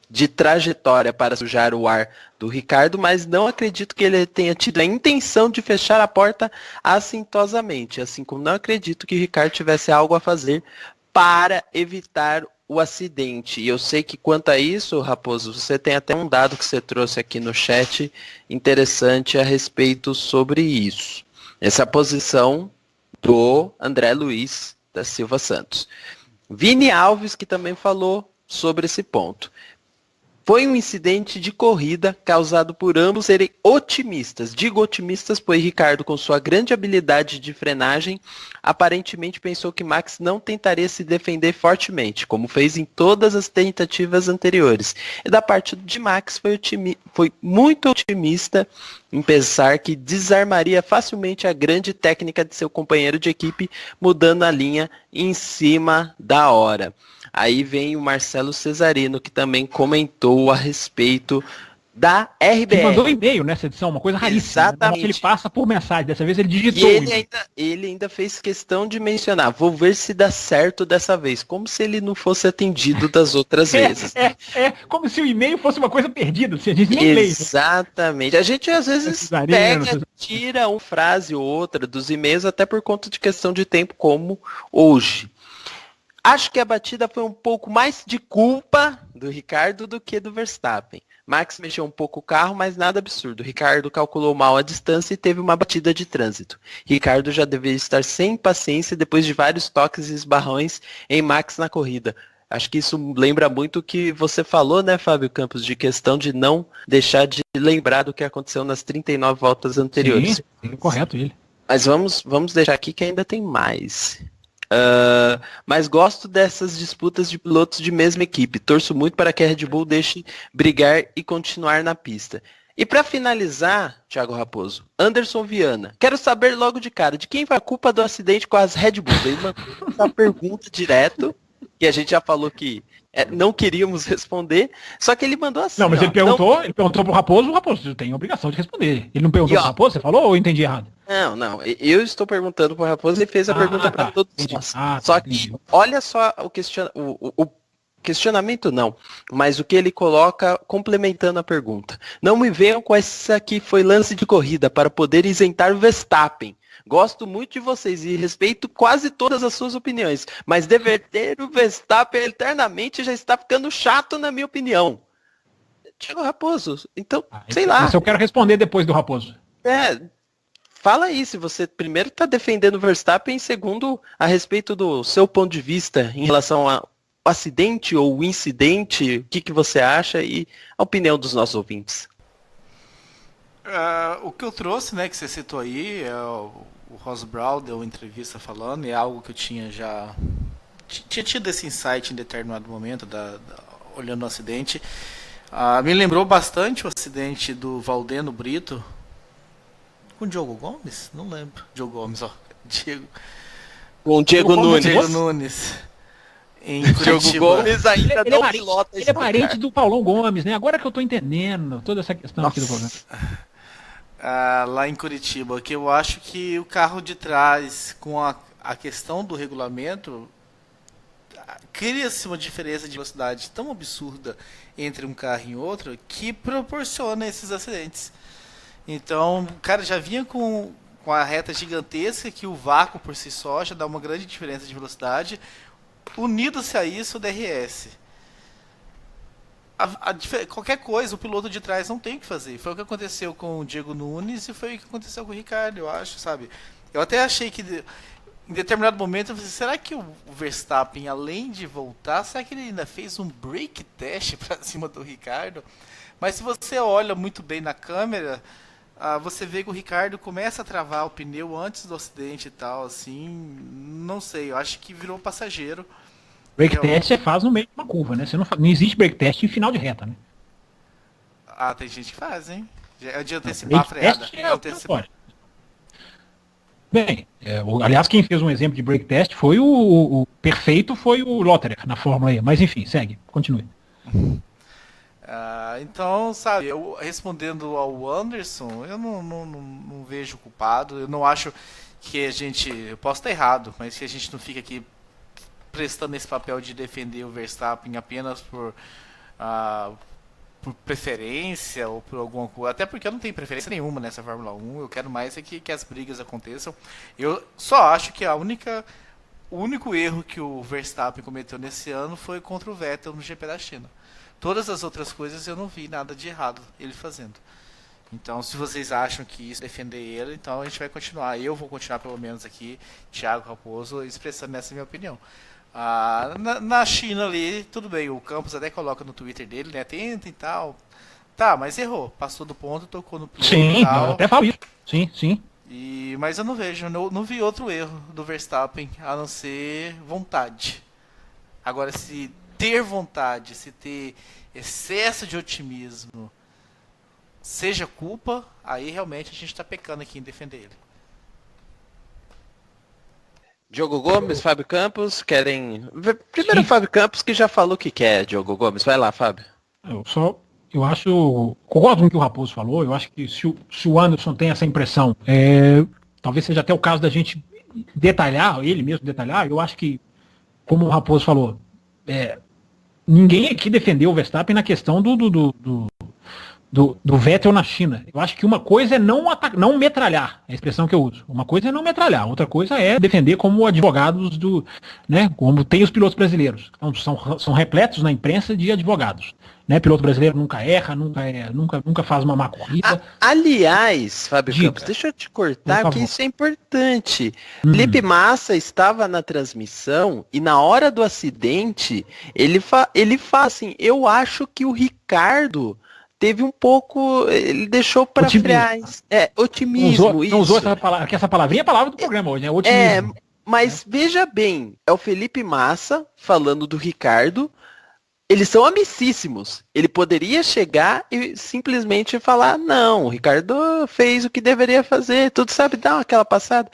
de trajetória para sujar o ar do Ricardo, mas não acredito que ele tenha tido a intenção de fechar a porta assintosamente, assim como não acredito que Ricardo tivesse algo a fazer para evitar o acidente. E eu sei que quanto a isso, Raposo, você tem até um dado que você trouxe aqui no chat interessante a respeito sobre isso. Essa posição do André Luiz da Silva Santos. Vini Alves, que também falou sobre esse ponto. Foi um incidente de corrida causado por ambos serem otimistas. Digo otimistas, pois Ricardo, com sua grande habilidade de frenagem, aparentemente pensou que Max não tentaria se defender fortemente, como fez em todas as tentativas anteriores. E da parte de Max foi muito otimista em pensar que desarmaria facilmente a grande técnica de seu companheiro de equipe, mudando a linha em cima da hora. Aí vem o Marcelo Cesarino, que também comentou a respeito da RBR. Ele mandou e-mail nessa edição, uma coisa raríssima. Exatamente. Né? Ele passa por mensagem, dessa vez ele digitou. E ele ainda fez questão de mencionar, vou ver se dá certo dessa vez, como se ele não fosse atendido das outras vezes. Como se o e-mail fosse uma coisa perdida, se a gente nem lê. Exatamente. A gente às vezes tira uma frase ou outra dos e-mails, até por conta de questão de tempo, como hoje. Acho que a batida foi um pouco mais de culpa do Ricardo do que do Verstappen. Max mexeu um pouco o carro, mas nada absurdo. Ricardo calculou mal a distância e teve uma batida de trânsito. Ricardo já deveria estar sem paciência depois de vários toques e esbarrões em Max na corrida. Acho que isso lembra muito o que você falou, né, Fábio Campos, de questão de não deixar de lembrar do que aconteceu nas 39 voltas anteriores. Sim, correto ele. Mas vamos deixar aqui que ainda tem mais. Mas gosto dessas disputas de pilotos de mesma equipe. Torço muito para que a Red Bull deixe brigar e continuar na pista. E para finalizar, Thiago Raposo, Anderson Viana, quero saber logo de cara, de quem foi a culpa do acidente com as Red Bulls? Ele mandou essa pergunta direto, que a gente já falou que não queríamos responder, só que ele mandou assim. Não, mas ele perguntou pro Raposo, o Raposo tem a obrigação de responder. Ele não perguntou pro Raposo, você falou ou eu entendi errado? Não, eu estou perguntando pro Raposo e fez a pergunta para todos nós. Só que, olha só questionamento não, mas o que ele coloca complementando a pergunta. Não me venham com essa que foi lance de corrida para poder isentar o Verstappen. Gosto muito de vocês e respeito quase todas as suas opiniões, mas deverter o Verstappen eternamente já está ficando chato na minha opinião. Thiago Raposo, então, sei lá. Mas eu quero responder depois do Raposo. Fala aí, se você primeiro está defendendo o Verstappen, e segundo, a respeito do seu ponto de vista em relação ao acidente ou incidente, o que você acha e a opinião dos nossos ouvintes. O que eu trouxe, né, que você citou aí, o Ross Brown deu uma entrevista falando, e é algo que eu tinha tido esse insight em determinado momento, olhando o acidente. Me lembrou bastante o acidente do Valdeno Brito, com o Diogo Gomes? Não lembro. Diogo Gomes, Com o Diego Nunes. Diego Nunes. Em Curitiba. Diogo Gomes ainda não pilota. Ele é parente do Paulão Gomes, né? Agora que eu tô entendendo toda essa questão aqui do programa. Lá em Curitiba, que eu acho que o carro de trás, com a questão do regulamento, cria-se uma diferença de velocidade tão absurda entre um carro e outro que proporciona esses acidentes. Então, o cara já vinha com a reta gigantesca, que o vácuo por si só já dá uma grande diferença de velocidade. Unido-se a isso, o DRS. Qualquer coisa, o piloto de trás não tem o que fazer. Foi o que aconteceu com o Diego Nunes e foi o que aconteceu com o Ricardo, eu acho, sabe? Eu até achei que, em determinado momento, eu falei, será que o Verstappen, além de voltar, será que ele ainda fez um brake test para cima do Ricardo? Mas se você olha muito bem na câmera, você vê que o Ricardo começa a travar o pneu antes do acidente e tal, assim, não sei, eu acho que virou passageiro. Brake test você faz no meio de uma curva, né? Você não existe brake test em final de reta, né? Tem gente que faz, hein? É de antecipar a freada. Bem, aliás, quem fez um exemplo de brake test foi o perfeito, foi o Lotterer na Fórmula E. Mas enfim, segue, continue. Então, sabe, eu respondendo ao Anderson, eu não vejo culpado, eu não acho que eu posso estar errado, mas que a gente não fica aqui prestando esse papel de defender o Verstappen apenas por preferência ou por alguma coisa, até porque eu não tenho preferência nenhuma nessa Fórmula 1, eu quero mais que as brigas aconteçam. Eu só acho que o único erro que o Verstappen cometeu nesse ano foi contra o Vettel no GP da China. Todas as outras coisas eu não vi nada de errado ele fazendo. Então, se vocês acham que isso defender ele, então a gente vai continuar. Eu vou continuar pelo menos aqui, Thiago Raposo, expressando essa minha opinião. Na China ali, tudo bem, o Campos até coloca no Twitter dele, né? Tenta e tal. Tá, mas errou. Passou do ponto, tocou no piloto. Sim, e tal. Eu até falo isso. Sim. Mas eu não vejo, não vi outro erro do Verstappen, a não ser vontade. Agora, se ter vontade, se ter excesso de otimismo seja culpa, aí realmente a gente está pecando aqui em defender ele. Diogo Gomes, Fábio Campos, querem... Primeiro Fábio Campos, que já falou que quer, Diogo Gomes. Vai lá, Fábio. Concordo com o que o Raposo falou, eu acho que se o Anderson tem essa impressão, talvez seja até o caso da gente detalhar, ele mesmo detalhar, eu acho que, como o Raposo falou, ninguém aqui defendeu o Verstappen na questão do Vettel na China. Eu acho que uma coisa é não metralhar, é a expressão que eu uso. Uma coisa é não metralhar, outra coisa é defender como advogados como tem os pilotos brasileiros. Então, são repletos na imprensa de advogados. Né? Piloto brasileiro nunca erra, nunca faz uma má corrida. Aliás, Fábio Campos, deixa eu te cortar, porque isso é importante. Felipe Massa estava na transmissão e na hora do acidente, ele fala assim, eu acho que o Ricardo teve um pouco, ele deixou para trás. Otimismo. Não usou essa palavra, que essa palavrinha é a palavra do programa hoje, né? Otimismo. Mas veja bem, é o Felipe Massa falando do Ricardo. Eles são amicíssimos. Ele poderia chegar e simplesmente falar, não, o Ricardo fez o que deveria fazer, tudo sabe, dá aquela passada.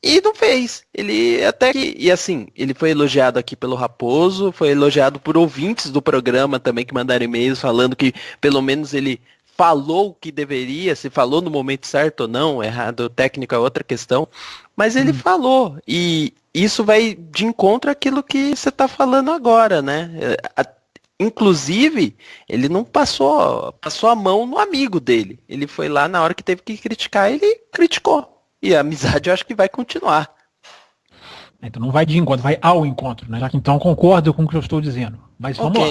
E não fez. Ele até que... E assim, ele foi elogiado aqui pelo Raposo, foi elogiado por ouvintes do programa também que mandaram e-mails falando que pelo menos ele falou o que deveria, se falou no momento certo ou não, errado, técnico é outra questão, mas ele falou, e isso vai de encontro àquilo que você está falando agora, né? Inclusive, ele não passou a mão no amigo dele, ele foi lá na hora que teve que criticar, ele criticou, e a amizade eu acho que vai continuar. Então não vai de encontro, vai ao encontro, né? Já que então concordo com o que eu estou dizendo. Mas vamos lá.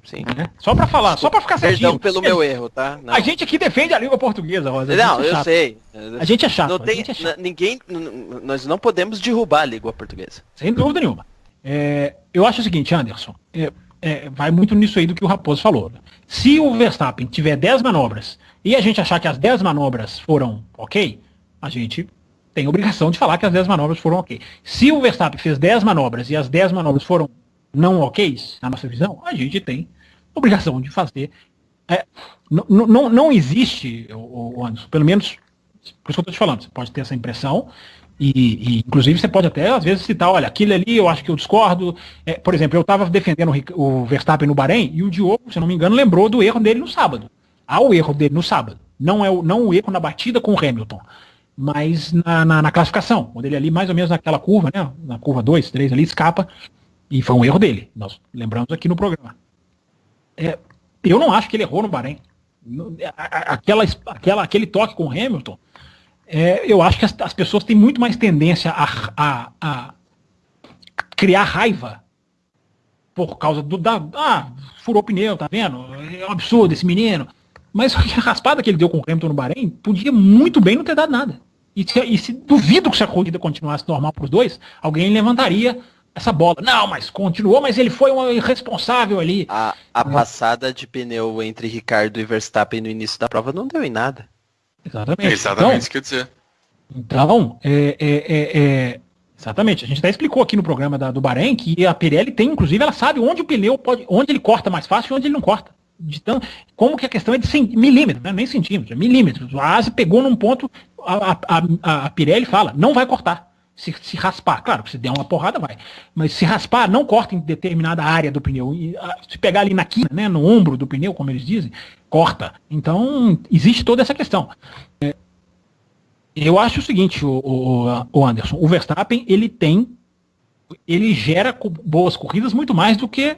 Sim. Né? Só para falar, só para ficar certinho. Perdão pelo meu erro, tá? Não. A gente aqui defende a língua portuguesa, Rosa. Não, eu sei. A gente é chato. Não tem, ninguém, nós não podemos derrubar a língua portuguesa. Sem dúvida nenhuma. Eu acho o seguinte, Anderson, vai muito nisso aí do que o Raposo falou. Se o Verstappen tiver 10 manobras e a gente achar que as 10 manobras foram ok, a gente tem a obrigação de falar que as 10 manobras foram ok. Se o Verstappen fez 10 manobras e as 10 manobras foram não ok, na nossa visão, a gente tem a obrigação de fazer. Não existe, o Anderson, pelo menos, por isso que eu estou te falando, você pode ter essa impressão, e inclusive você pode até, às vezes, citar, olha, aquilo ali eu acho que eu discordo. Por exemplo, eu estava defendendo o Verstappen no Bahrein, e o Diogo, se não me engano, lembrou do erro dele no sábado. Há o erro dele no sábado. Não o erro na batida com o Hamilton, mas na classificação, quando ele ali mais ou menos naquela curva, né, na curva 2, 3 ali, escapa, e foi um erro dele, nós lembramos aqui no programa. Eu não acho que ele errou no Bahrein. Aquele toque com o Hamilton, eu acho que as pessoas têm muito mais tendência a criar raiva por causa furou o pneu, tá vendo? É um absurdo esse menino. Mas a raspada que ele deu com o Hamilton no Bahrein podia muito bem não ter dado nada. E se duvido que se a corrida continuasse normal para os dois, alguém levantaria essa bola. Não, mas continuou, mas ele foi um irresponsável ali. A passada de pneu entre Ricardo e Verstappen no início da prova não deu em nada. Exatamente. Exatamente isso que eu ia dizer. Então, exatamente. A gente até explicou aqui no programa do Bahrein que a Pirelli tem, inclusive, ela sabe onde o pneu onde ele corta mais fácil e onde ele não corta. Como que a questão é de milímetros, né? Nem centímetros, é milímetros. O Asa pegou num ponto, a Pirelli fala, não vai cortar. Se raspar, claro, se der uma porrada vai. Mas se raspar, não corta em determinada área do pneu. Se pegar ali na quina, né, no ombro do pneu, como eles dizem, corta. Então, existe toda essa questão. Eu acho o seguinte, o Anderson, o Verstappen, ele gera boas corridas muito mais do que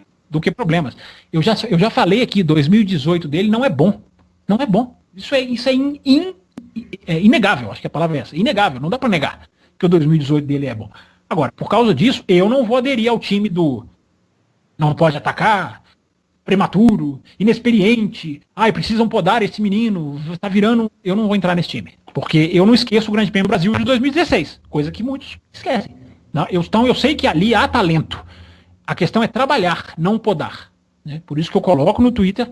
problemas. Eu já falei aqui, 2018 dele não é bom. Não é bom. Isso é inegável, acho que a palavra é essa. Inegável, não dá para negar que o 2018 dele é bom. Agora, por causa disso, eu não vou aderir ao time do não pode atacar, prematuro, inexperiente, precisam podar esse menino, tá virando, eu não vou entrar nesse time. Porque eu não esqueço o Grande Prêmio do Brasil de 2016, coisa que muitos esquecem. Então eu sei que ali há talento. A questão é trabalhar, não podar. Né? Por isso que eu coloco no Twitter,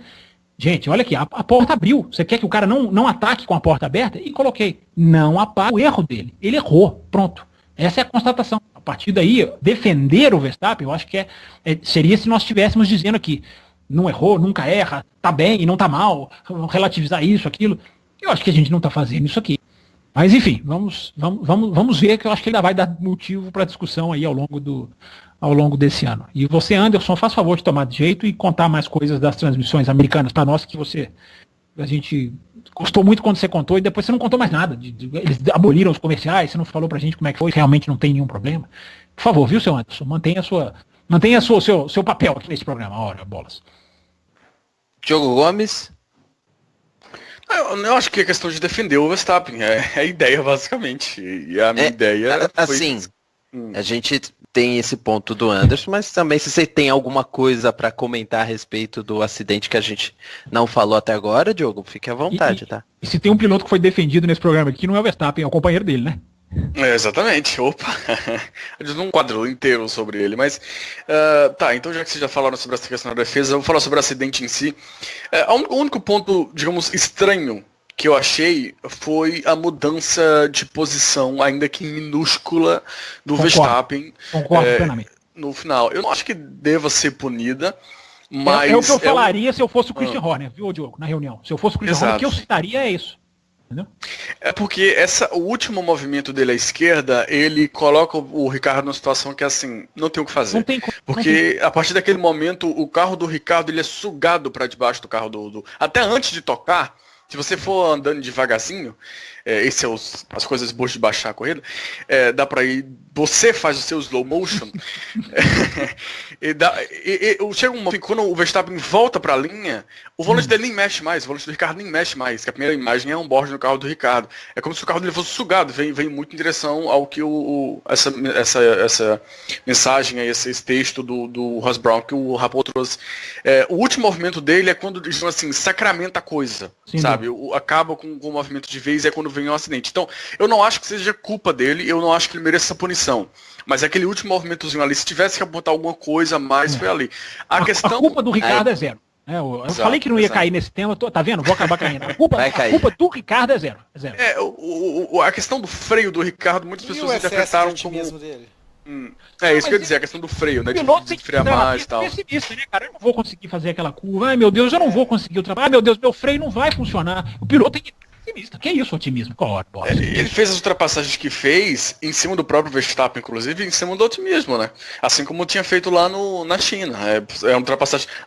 gente, olha aqui, a porta abriu. Você quer que o cara não ataque com a porta aberta? E coloquei, não apaga o erro dele. Ele errou, pronto. Essa é a constatação. A partir daí, defender o Verstappen, eu acho que seria se nós estivéssemos dizendo aqui, não errou, nunca erra, tá bem e não tá mal, relativizar isso, aquilo. Eu acho que a gente não tá fazendo isso aqui. Mas enfim, vamos ver, que eu acho que ainda vai dar motivo para discussão aí ao longo desse ano. E você, Anderson, faz favor de tomar de jeito e contar mais coisas das transmissões americanas para nós, que a gente gostou muito quando você contou e depois você não contou mais nada. Eles aboliram os comerciais, você não falou pra gente como é que foi, realmente não tem nenhum problema. Por favor, viu, seu Anderson? Mantenha o seu papel aqui nesse programa. Ora, bolas. Diogo Gomes. Eu acho que é questão de defender o Verstappen, é a ideia, basicamente. E a minha ideia foi... Assim, a gente tem esse ponto do Anderson, mas também se você tem alguma coisa para comentar a respeito do acidente que a gente não falou até agora, Diogo, fique à vontade, tá? E se tem um piloto que foi defendido nesse programa aqui, não é o Verstappen, é o companheiro dele, né? Exatamente, opa, a gente não um quadro inteiro sobre ele, mas então já que vocês já falaram sobre essa questão da defesa, eu vou falar sobre o acidente em si. O único ponto, digamos, estranho que eu achei foi a mudança de posição, ainda que minúscula, do Verstappen plenamente. No final. Eu não acho que deva ser punida, mas... É o que eu falaria se eu fosse o Christian Horner, viu, Diogo, na reunião. Se eu fosse o Christian Horner, o que eu citaria é isso. Entendeu? É porque o último movimento dele à esquerda, ele coloca o Ricardo numa situação que assim, não tem o que fazer. Porque a partir daquele momento, o carro do Ricardo ele é sugado para debaixo do carro até antes de tocar, Se você for andando devagarzinho, esse é as coisas boas de baixar a corrida, dá pra ir, você faz o seu slow motion, chega um momento, quando o Verstappen volta pra linha, o volante dele nem mexe mais, o volante do Ricardo nem mexe mais, que a primeira imagem é um bordo no carro do Ricardo. É como se o carro dele fosse sugado, vem muito em direção ao que essa mensagem, esse texto do Ross Brown que o Rapô trouxe. O último movimento dele é quando, assim, sacramenta a coisa, sim, sabe? Acaba com o movimento de vez, é quando vem um acidente. Então, eu não acho que seja culpa dele, eu não acho que ele mereça essa punição. Mas aquele último movimentozinho ali, se tivesse que apontar alguma coisa a mais, foi ali. A culpa do Ricardo é zero. Eu falei que não ia cair nesse tema, tá vendo? Vou acabar caindo. A culpa do Ricardo é zero. A questão do freio do Ricardo, muitas pessoas interpretaram como... Dele? Isso que eu ia dizer, a questão do freio, né? De frear mais e tal. Pessimista, né, cara? Eu não vou conseguir fazer aquela curva. Ai, meu Deus, eu não vou conseguir ultrapassar. Ai, meu Deus, meu freio não vai funcionar. O piloto tem que... Que é isso, otimismo? Ele fez as ultrapassagens que fez em cima do próprio Verstappen, inclusive, em cima do otimismo, né? Assim como tinha feito lá na China.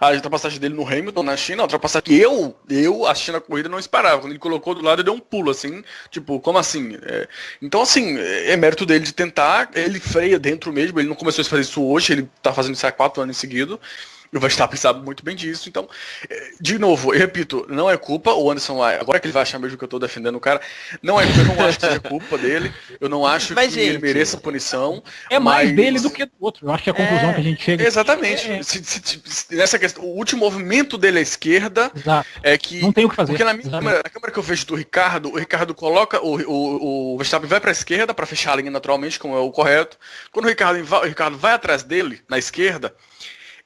A ultrapassagem dele no Hamilton, na China, a ultrapassagem que eu assistindo a corrida, não esperava. Quando ele colocou do lado, ele deu um pulo, assim, tipo, como assim? Então, assim, é mérito dele de tentar, ele freia dentro mesmo, ele não começou a fazer isso hoje, ele tá fazendo isso há 4 anos em seguida. O Verstappen sabe muito bem disso, então, de novo, eu repito, não é culpa, o Anderson, agora que ele vai achar mesmo que eu tô defendendo o cara, eu não acho que seja culpa dele, eu não acho que ele mereça punição. Mais dele do que do outro, eu acho que a conclusão que a gente chega... Exatamente, nessa questão, o último movimento dele à esquerda é que... Não tem o que fazer. Porque na câmera que eu vejo do Ricardo, o Ricardo coloca, o Verstappen vai para a esquerda, para fechar a linha naturalmente, como é o correto, quando o Ricardo vai atrás dele, na esquerda,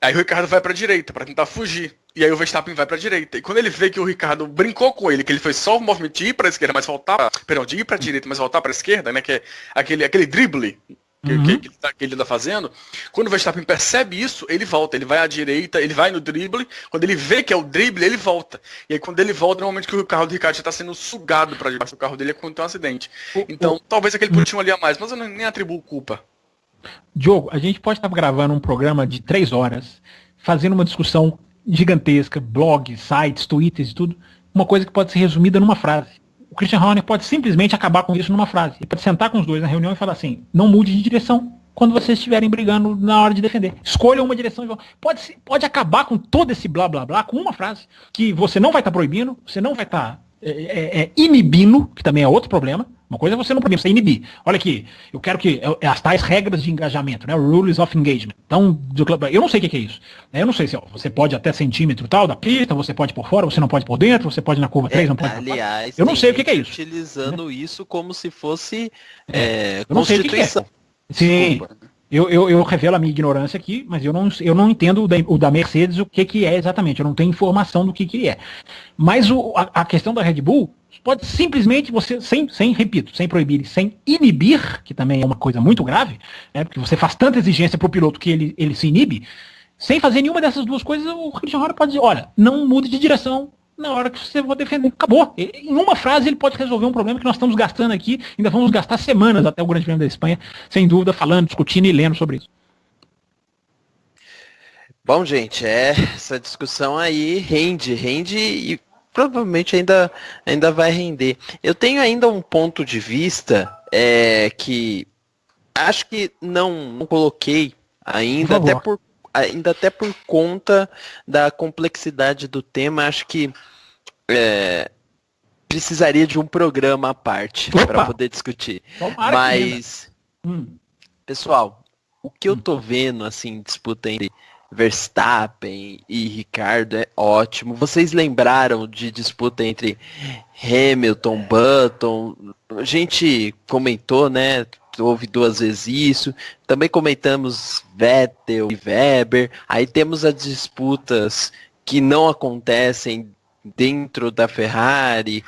aí o Ricardo vai pra direita, pra tentar fugir. E aí o Verstappen vai pra direita. E quando ele vê que o Ricardo brincou com ele, que ele fez só o movimento de ir pra esquerda, mas voltar... Perdão, de ir pra direita, mas voltar pra esquerda, né? Que é aquele drible que ele tá fazendo. Quando o Verstappen percebe isso, ele volta. Ele vai à direita, ele vai no drible. Quando ele vê que é o drible, ele volta. E aí quando ele volta, normalmente que o carro do Ricardo já tá sendo sugado pra debaixo do carro dele, é quando tem um acidente. Então, talvez aquele pontinho ali a mais, mas eu nem atribuo culpa. Diogo, a gente pode estar gravando um programa de 3 horas, fazendo uma discussão gigantesca, blogs, sites, twitters e tudo, uma coisa que pode ser resumida numa frase. O Christian Horner pode simplesmente acabar com isso numa frase. Ele pode sentar com os dois na reunião e falar assim, não mude de direção quando vocês estiverem brigando na hora de defender. Escolham uma direção. Pode acabar com todo esse blá blá blá com uma frase, que você não vai estar proibindo, você não vai estar inibindo, que também é outro problema. Uma coisa é você não proibir, você inibir. Olha aqui, eu quero que as tais regras de engajamento, né? Rules of engagement. Então, eu não sei o que é isso. Eu não sei se você pode até centímetro tal da pista, você pode por fora, você não pode por dentro, você pode na curva 3, não pode por fora. Aliás, eu não sei o que é isso. Utilizando isso como se fosse eu não sei o que é. Sim. Eu revelo a minha ignorância aqui, mas eu não entendo o da Mercedes o que é exatamente. Eu não tenho informação do que é. Mas a questão da Red Bull pode simplesmente você, sem proibir, sem inibir, que também é uma coisa muito grave, né, porque você faz tanta exigência para o piloto que ele se inibe, sem fazer nenhuma dessas duas coisas, o Christian Horner pode dizer, olha, não mude de direção na hora que você for defender. Acabou. Em uma frase ele pode resolver um problema que nós estamos gastando aqui, ainda vamos gastar semanas até o Grande Prêmio da Espanha, sem dúvida, falando, discutindo e lendo sobre isso. Bom, gente, essa discussão aí rende e provavelmente ainda vai render. Eu tenho ainda um ponto de vista que acho que não coloquei ainda, até por conta da complexidade do tema, acho que precisaria de um programa à parte para poder discutir. Mas, pessoal, o que eu tô vendo, assim, disputa entre Verstappen e Ricardo é ótimo. Vocês lembraram de disputa entre Hamilton, Button? A gente comentou, né? Houve 2 vezes isso. Também comentamos Vettel e Weber. Aí temos as disputas que não acontecem dentro da Ferrari.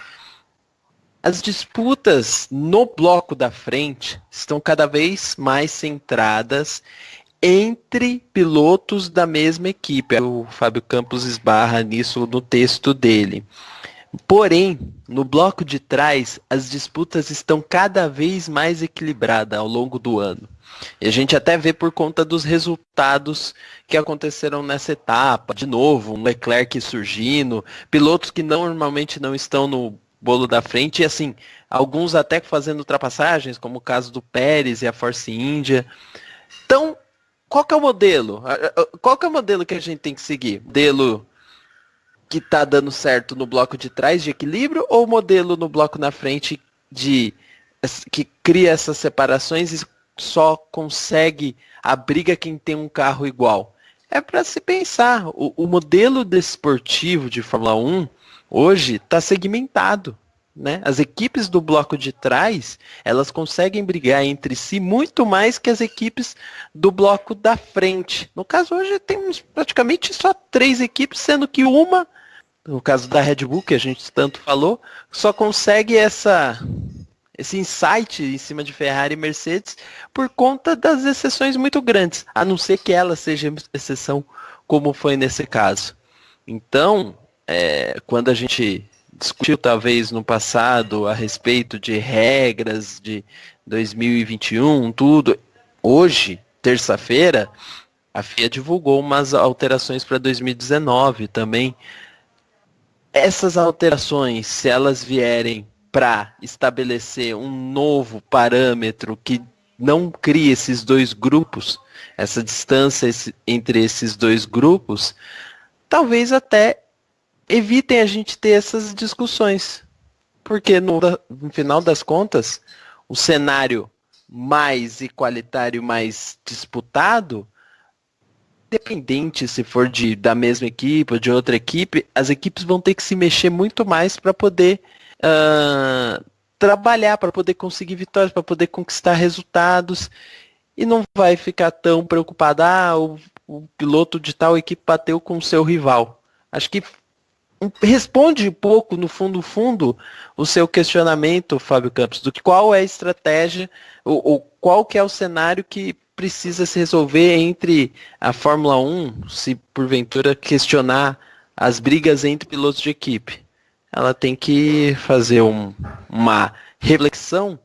As disputas no bloco da frente estão cada vez mais centradas entre pilotos da mesma equipe. O Fábio Campos esbarra nisso no texto dele. Porém, no bloco de trás, as disputas estão cada vez mais equilibradas ao longo do ano. E a gente até vê por conta dos resultados que aconteceram nessa etapa. De novo, um Leclerc surgindo, pilotos que normalmente não estão no bolo da frente, e assim, alguns até fazendo ultrapassagens, como o caso do Pérez e a Force India. Então, qual que é o modelo? Qual que é o modelo que a gente tem que seguir? Modelo que tá dando certo no bloco de trás de equilíbrio, ou o modelo no bloco na frente que cria essas separações e só consegue a briga quem tem um carro igual? É para se pensar, o modelo desportivo de Fórmula 1 hoje está segmentado, né? As equipes do bloco de trás, elas conseguem brigar entre si muito mais que as equipes do bloco da frente. No caso, hoje temos praticamente só 3 equipes, sendo que uma, no caso da Red Bull, que a gente tanto falou, só consegue esse insight em cima de Ferrari e Mercedes por conta das exceções muito grandes, a não ser que ela seja exceção, como foi nesse caso. Então, quando a gente discutiu talvez no passado a respeito de regras de 2021, tudo, hoje, terça-feira, a FIA divulgou umas alterações para 2019 também. Essas alterações, se elas vierem para estabelecer um novo parâmetro que não crie esses dois grupos, essa distância entre esses dois grupos, talvez até evitem a gente ter essas discussões. Porque no final das contas, o cenário mais igualitário, mais disputado, independente se for da mesma equipe ou de outra equipe, as equipes vão ter que se mexer muito mais para poder trabalhar, para poder conseguir vitórias, para poder conquistar resultados, e não vai ficar tão preocupado, o piloto de tal equipe bateu com o seu rival. Acho que responde um pouco, no fundo, o seu questionamento, Fábio Campos, do que qual é a estratégia, ou qual que é o cenário que precisa se resolver entre a Fórmula 1, se porventura questionar as brigas entre pilotos de equipe. Ela tem que fazer uma reflexão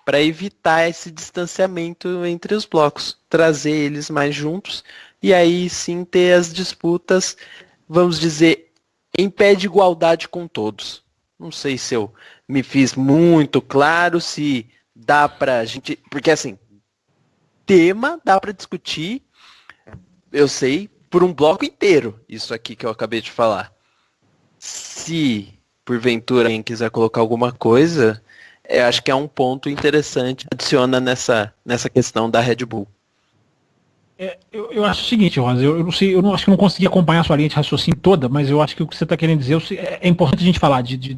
para evitar esse distanciamento entre os blocos, trazer eles mais juntos, e aí sim ter as disputas, vamos dizer, em pé de igualdade com todos. Não sei se eu me fiz muito claro, se dá pra gente... Porque assim, tema dá pra discutir, eu sei, por um bloco inteiro, isso aqui que eu acabei de falar. Se, porventura, alguém quiser colocar alguma coisa, eu acho que é um ponto interessante, adiciona nessa questão da Red Bull. Eu acho o seguinte, Rosa, eu não sei, acho que eu não consegui acompanhar a sua linha de raciocínio toda, mas eu acho que o que você está querendo dizer é importante a gente falar de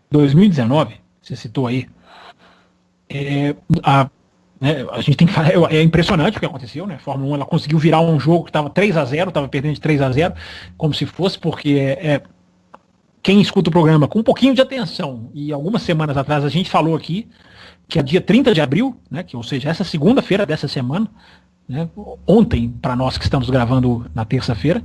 2019, você citou aí, a gente tem que falar, é impressionante o que aconteceu, né? A Fórmula 1 ela conseguiu virar um jogo que estava 3-0, estava perdendo de 3-0, como se fosse, porque quem escuta o programa com um pouquinho de atenção, e algumas semanas atrás a gente falou aqui, que é dia 30 de abril, né, ou seja, essa segunda-feira dessa semana, né, ontem, para nós que estamos gravando na terça-feira,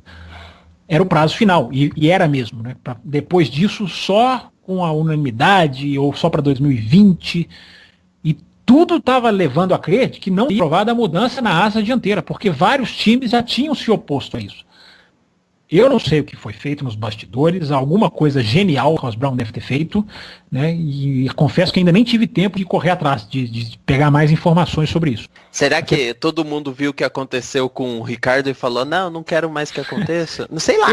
era o prazo final, e era mesmo. Né, depois disso, só com a unanimidade, ou só para 2020, e tudo estava levando a crer que não ia aprovada a mudança na asa dianteira, porque vários times já tinham se oposto a isso. Eu não sei o que foi feito nos bastidores, alguma coisa genial que o Ross Brown deve ter feito, né? E confesso que ainda nem tive tempo de correr atrás, de pegar mais informações sobre isso. Será que todo mundo viu o que aconteceu com o Ricardo e falou, não quero mais que aconteça? Não sei lá.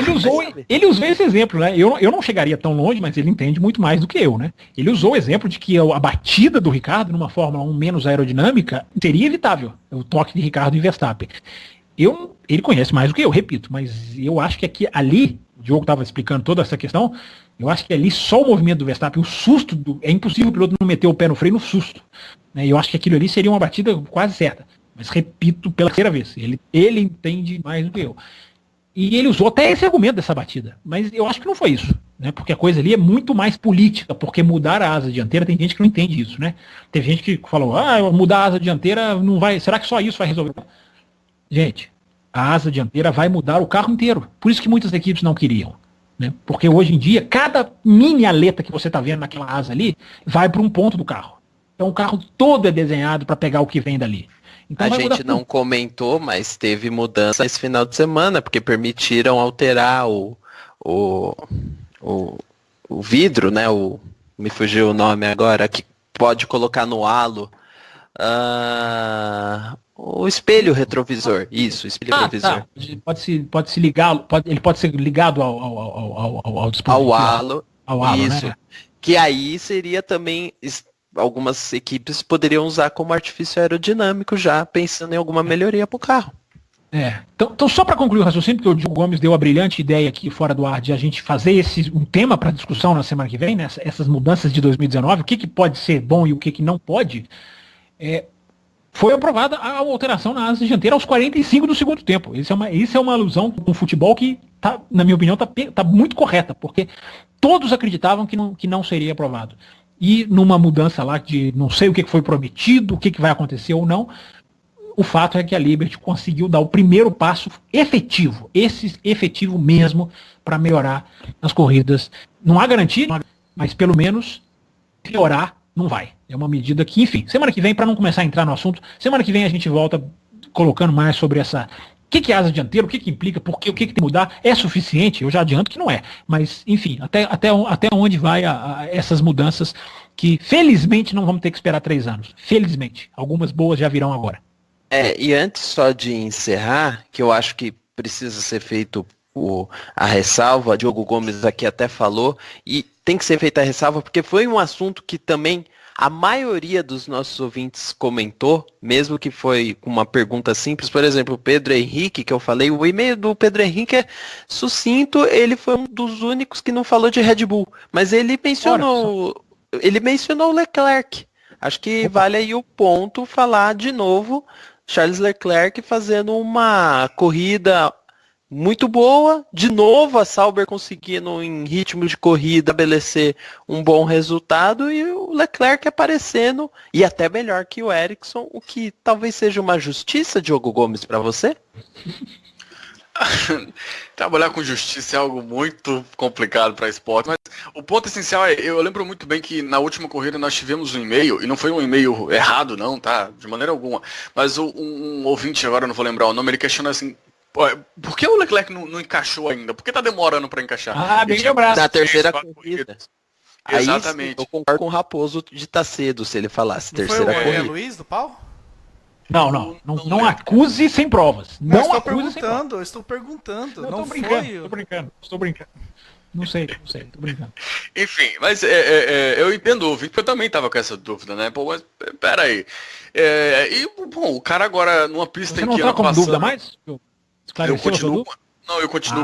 Ele usou esse exemplo, né? Eu não chegaria tão longe, mas ele entende muito mais do que eu, né? Ele usou o exemplo de que a batida do Ricardo numa Fórmula 1 menos aerodinâmica seria evitável, o toque de Ricardo e Verstappen. Ele conhece mais do que eu, repito, mas eu acho que ali, o Diogo estava explicando toda essa questão, eu acho que ali só o movimento do Verstappen, o susto, é impossível o piloto não meter o pé no freio no susto. Né? Eu acho que aquilo ali seria uma batida quase certa. Mas repito pela terceira vez, ele entende mais do que eu. E ele usou até esse argumento dessa batida, mas eu acho que não foi isso. Né? Porque a coisa ali é muito mais política, porque mudar a asa dianteira, tem gente que não entende isso. Né? Teve gente que falou, mudar a asa dianteira não vai, será que só isso vai resolver? Gente, a asa dianteira vai mudar o carro inteiro. Por isso que muitas equipes não queriam. né? Porque hoje em dia, cada mini aleta que você está vendo naquela asa ali vai para um ponto do carro. Então o carro todo é desenhado para pegar o que vem dali. Então, a gente não comentou, mas teve mudança esse final de semana, porque permitiram alterar o vidro, né? Me fugiu o nome agora, que pode colocar no halo. O espelho retrovisor. Isso, espelho retrovisor. Tá. Pode se ligar, ele pode ser ligado ao dispositivo. Ao halo, isso. Né? Que aí seria também. Algumas equipes poderiam usar como artifício aerodinâmico já, pensando em alguma melhoria para o carro. Então só para concluir o raciocínio, porque o Diogo Gomes deu a brilhante ideia aqui fora do ar de a gente fazer um tema para discussão na semana que vem, né, essas mudanças de 2019, o que pode ser bom e o que não pode, foi aprovada a alteração na asa dianteira aos 45 do segundo tempo. Isso é uma alusão com o futebol que, na minha opinião, tá muito correta, porque todos acreditavam que não seria aprovado. E numa mudança lá de não sei o que foi prometido, o que vai acontecer ou não, o fato é que a Liberty conseguiu dar o primeiro passo efetivo, efetivo mesmo, para melhorar as corridas. Não há garantia, mas pelo menos piorar não vai. É uma medida que, enfim, semana que vem, para não começar a entrar no assunto, semana que vem a gente volta colocando mais sobre essa... O que é asa dianteira, o que implica, o que tem que mudar, é suficiente? Eu já adianto que não é. Mas, enfim, até onde vai essas mudanças que, felizmente, não vamos ter que esperar 3 anos. Felizmente. Algumas boas já virão agora. E antes só de encerrar, que eu acho que precisa ser feito a ressalva, Diogo Gomes aqui até falou, e tem que ser feita a ressalva, porque foi um assunto que também a maioria dos nossos ouvintes comentou, mesmo que foi uma pergunta simples. Por exemplo, o Pedro Henrique, que eu falei, o e-mail do Pedro Henrique é sucinto, ele foi um dos únicos que não falou de Red Bull, mas ele mencionou o Leclerc. Acho que vale aí o ponto falar de novo, Charles Leclerc fazendo uma corrida muito boa, de novo a Sauber conseguindo em ritmo de corrida estabelecer um bom resultado e o Leclerc aparecendo e até melhor que o Ericsson, o que talvez seja uma justiça, Diogo Gomes, para você? Trabalhar com justiça é algo muito complicado para esporte, mas o ponto essencial eu lembro muito bem que na última corrida nós tivemos um e-mail, e não foi um e-mail errado não, tá? De maneira alguma, mas um ouvinte, agora eu não vou lembrar o nome, ele questiona assim, por que o Leclerc não encaixou ainda? Por que tá demorando para encaixar? Bem lembrado. Na terceira corrida. Exatamente. Aí, eu concordo com o Raposo de estar cedo, se ele falasse não terceira foi corrida. Luiz do pau? Não acuse sem provas. Não estou acuse sem provas. Eu estou perguntando. Não estou brincando. Não sei, tô brincando. Enfim, mas eu entendo o ouvinte, porque eu também tava com essa dúvida, né? Pô, mas peraí. O cara agora numa pista Você em não que tá com dúvida mais? Eu continuo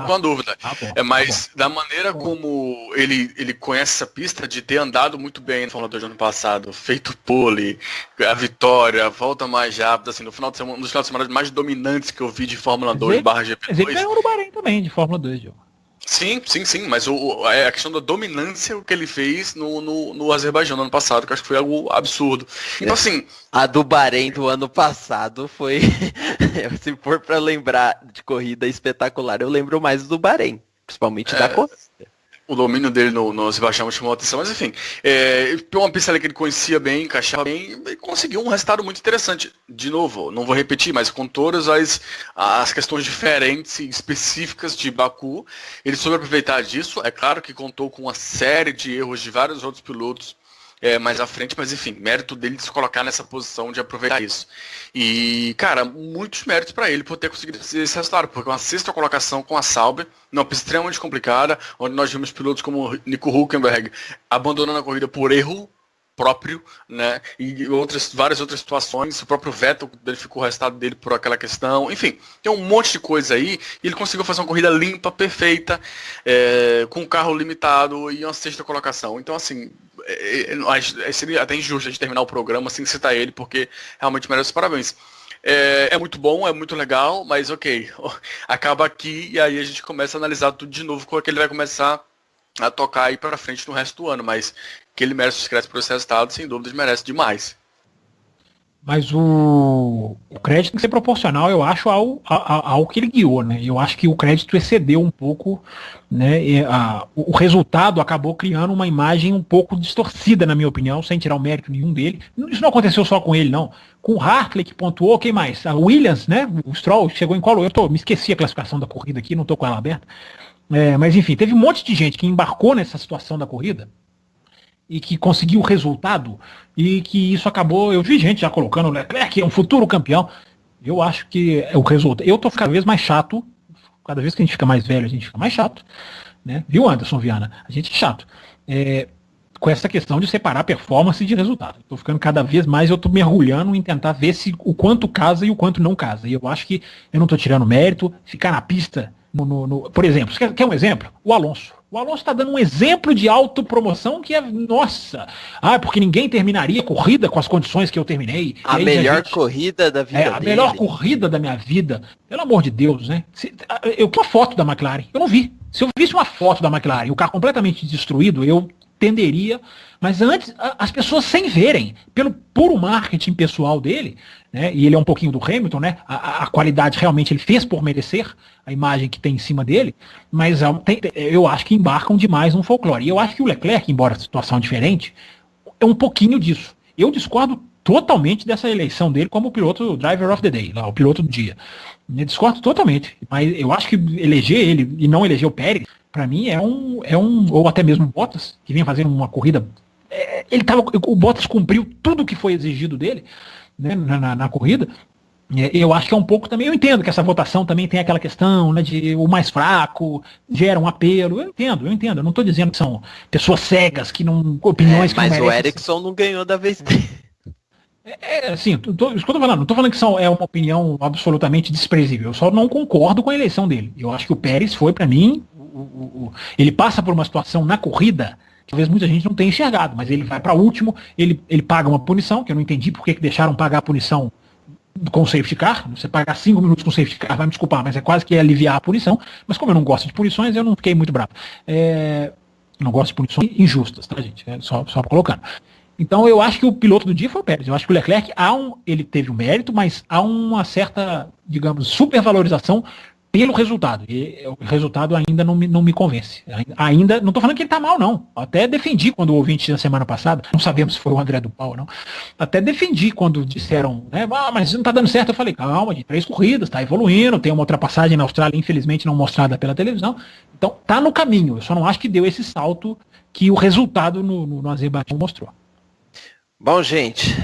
com a dúvida. Mas da maneira como ele conhece essa pista, de ter andado muito bem no Fórmula 2 do ano passado, feito pole, a vitória, a volta mais rápida, assim, no final de semana, um dos finais de semana mais dominantes que eu vi de Fórmula 2 barra GP2. Mas ele ganhou no Bahrein também, de Fórmula 2, Diogo. Sim, mas a questão da dominância que ele fez no Azerbaijão no ano passado, que eu acho que foi algo absurdo. Então, assim... A do Bahrein do ano passado foi... Se for para lembrar de corrida espetacular, eu lembro mais do Bahrein, principalmente da corrida. O domínio dele no Azerbaijão chamou a atenção, mas enfim, uma pista ali que ele conhecia bem, encaixava bem, e conseguiu um resultado muito interessante. De novo, não vou repetir, mas com todas as questões diferentes e específicas de Baku, ele soube aproveitar disso. É claro que contou com uma série de erros de vários outros pilotos mais à frente, mas enfim, mérito dele de se colocar nessa posição de aproveitar isso. E, cara, muitos méritos para ele por ter conseguido esse resultado, porque uma 6ª colocação com a Sauber, numa pista extremamente complicada, onde nós vimos pilotos como Nico Hülkenberg abandonando a corrida por erro próprio, né, e várias outras situações, o próprio Vettel verificou o resultado dele por aquela questão, enfim, tem um monte de coisa aí, e ele conseguiu fazer uma corrida limpa, perfeita, com um carro limitado e uma 6ª colocação. Então, assim, seria até injusto a gente terminar o programa sem citar ele, porque realmente merece os parabéns. É muito bom, é muito legal, mas ok, acaba aqui e aí a gente começa a analisar tudo de novo, como é que ele vai começar a tocar aí para frente no resto do ano, mas que ele merece os créditos por esse resultado, sem dúvidas merece demais. Mas o crédito tem que ser proporcional, eu acho, ao que ele guiou, né? Eu acho que o crédito excedeu um pouco, né? O resultado acabou criando uma imagem um pouco distorcida, na minha opinião, sem tirar o mérito nenhum dele. Isso não aconteceu só com ele, não. Com o Hartley, que pontuou, quem mais? A Williams, né? O Stroll chegou em qual? Me esqueci a classificação da corrida aqui, não estou com ela aberta. Mas enfim, teve um monte de gente que embarcou nessa situação da corrida e que conseguiu o resultado, e que isso acabou, eu vi gente já colocando o Leclerc, é um futuro campeão. Eu acho que o resultado, eu tô cada vez mais chato, cada vez que a gente fica mais velho, a gente fica mais chato, né? Viu, Anderson Viana? A gente é chato. Com essa questão de separar performance de resultado. Tô ficando cada vez mais, eu tô mergulhando em tentar ver o quanto casa e o quanto não casa. E eu acho que eu não tô tirando mérito, ficar na pista, por exemplo, você quer um exemplo? O Alonso. O Alonso está dando um exemplo de autopromoção que é, nossa, porque ninguém terminaria corrida com as condições que eu terminei. A melhor corrida da vida dele. A melhor corrida da minha vida. Pelo amor de Deus, né? Eu vi uma foto da McLaren, eu não vi. Se eu visse uma foto da McLaren, o carro completamente destruído, eu tenderia, mas antes, as pessoas sem verem, pelo puro marketing pessoal dele, né, e ele é um pouquinho do Hamilton, né, a qualidade realmente ele fez por merecer a imagem que tem em cima dele, mas eu acho que embarcam demais no folclore. E eu acho que o Leclerc, embora a situação diferente, é um pouquinho disso. Eu discordo totalmente dessa eleição dele como piloto driver of the day, o piloto do dia. Eu discordo totalmente, mas eu acho que eleger ele e não eleger o Pérez, para mim é um ou até mesmo o Bottas, que vinha fazendo uma corrida, o Bottas cumpriu tudo que foi exigido dele, né, na corrida. Eu acho que é um pouco também, eu entendo que essa votação também tem aquela questão, né, de o mais fraco gera um apelo, eu entendo, eu não estou dizendo que são pessoas cegas, que não, opiniões que não merecem. Mas o Ericsson não ganhou da vez dele. Assim, isso que eu tô falando, não tô falando que é uma opinião absolutamente desprezível, eu só não concordo com a eleição dele. Eu acho que o Pérez foi, para mim, ele passa por uma situação na corrida que talvez muita gente não tenha enxergado, mas ele vai para último, ele paga uma punição, que eu não entendi por que deixaram pagar a punição com o safety car. Você pagar 5 minutos com o safety car, vai me desculpar, mas é quase que aliviar a punição. Mas como eu não gosto de punições, eu não fiquei muito bravo. Não gosto de punições injustas, tá, gente? Só colocando. Então eu acho que o piloto do dia foi o Pérez. Eu acho que o Leclerc, ele teve o mérito, mas há uma certa, digamos, supervalorização pelo resultado. E o resultado ainda não me convence. Ainda, não estou falando que ele está mal, não. Até defendi quando o ouvinte na semana passada, não sabemos se foi o André do Pau ou não, até defendi quando disseram, né, mas não está dando certo. Eu falei, calma, de 3 corridas, está evoluindo, tem uma ultrapassagem na Austrália, infelizmente não mostrada pela televisão. Então, está no caminho. Eu só não acho que deu esse salto que o resultado no Azerbaijão mostrou. Bom, gente,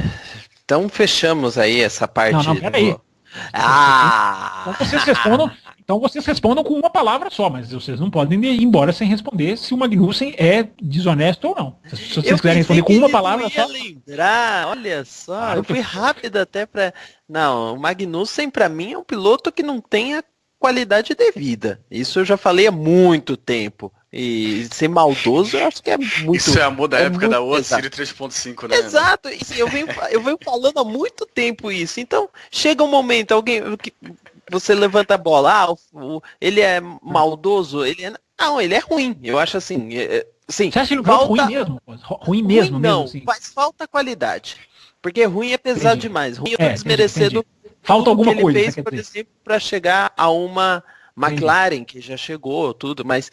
então fechamos aí essa parte. Não, peraí. Então vocês respondam com uma palavra só, mas vocês não podem ir embora sem responder se o Magnussen é desonesto ou não. Se vocês quiserem responder com uma palavra só. Lembrar, olha só, eu fui rápido até para. Não, o Magnussen para mim é um piloto que não tem a qualidade devida. Isso eu já falei há muito tempo. E ser maldoso, eu acho que é muito... Isso é amor da época da World Series 3.5, né? Exato, eu venho falando há muito tempo isso. Então, chega um momento, você levanta a bola, ele é maldoso, não, ele é ruim. Eu acho assim... Sim, você acha ele ruim mesmo? Ruim mesmo? Não, assim. Mas falta qualidade. Porque ruim é pesado demais. Ruim eu tô desmerecendo... Falta alguma coisa. Ele fez, por exemplo, para chegar a uma McLaren, que já chegou, tudo, mas...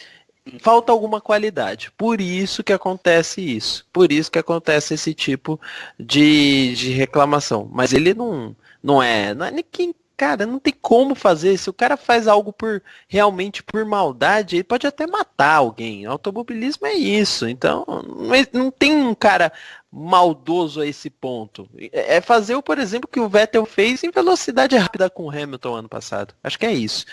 falta alguma qualidade. Por isso que acontece isso. Por isso que acontece esse tipo de reclamação. Mas ele não é ninguém, cara, não tem como fazer. Se o cara faz algo realmente por maldade, ele pode até matar alguém. Automobilismo é isso. Então, não tem um cara maldoso a esse ponto. É fazer, por exemplo, que o Vettel fez em velocidade rápida com o Hamilton ano passado. Acho que é isso.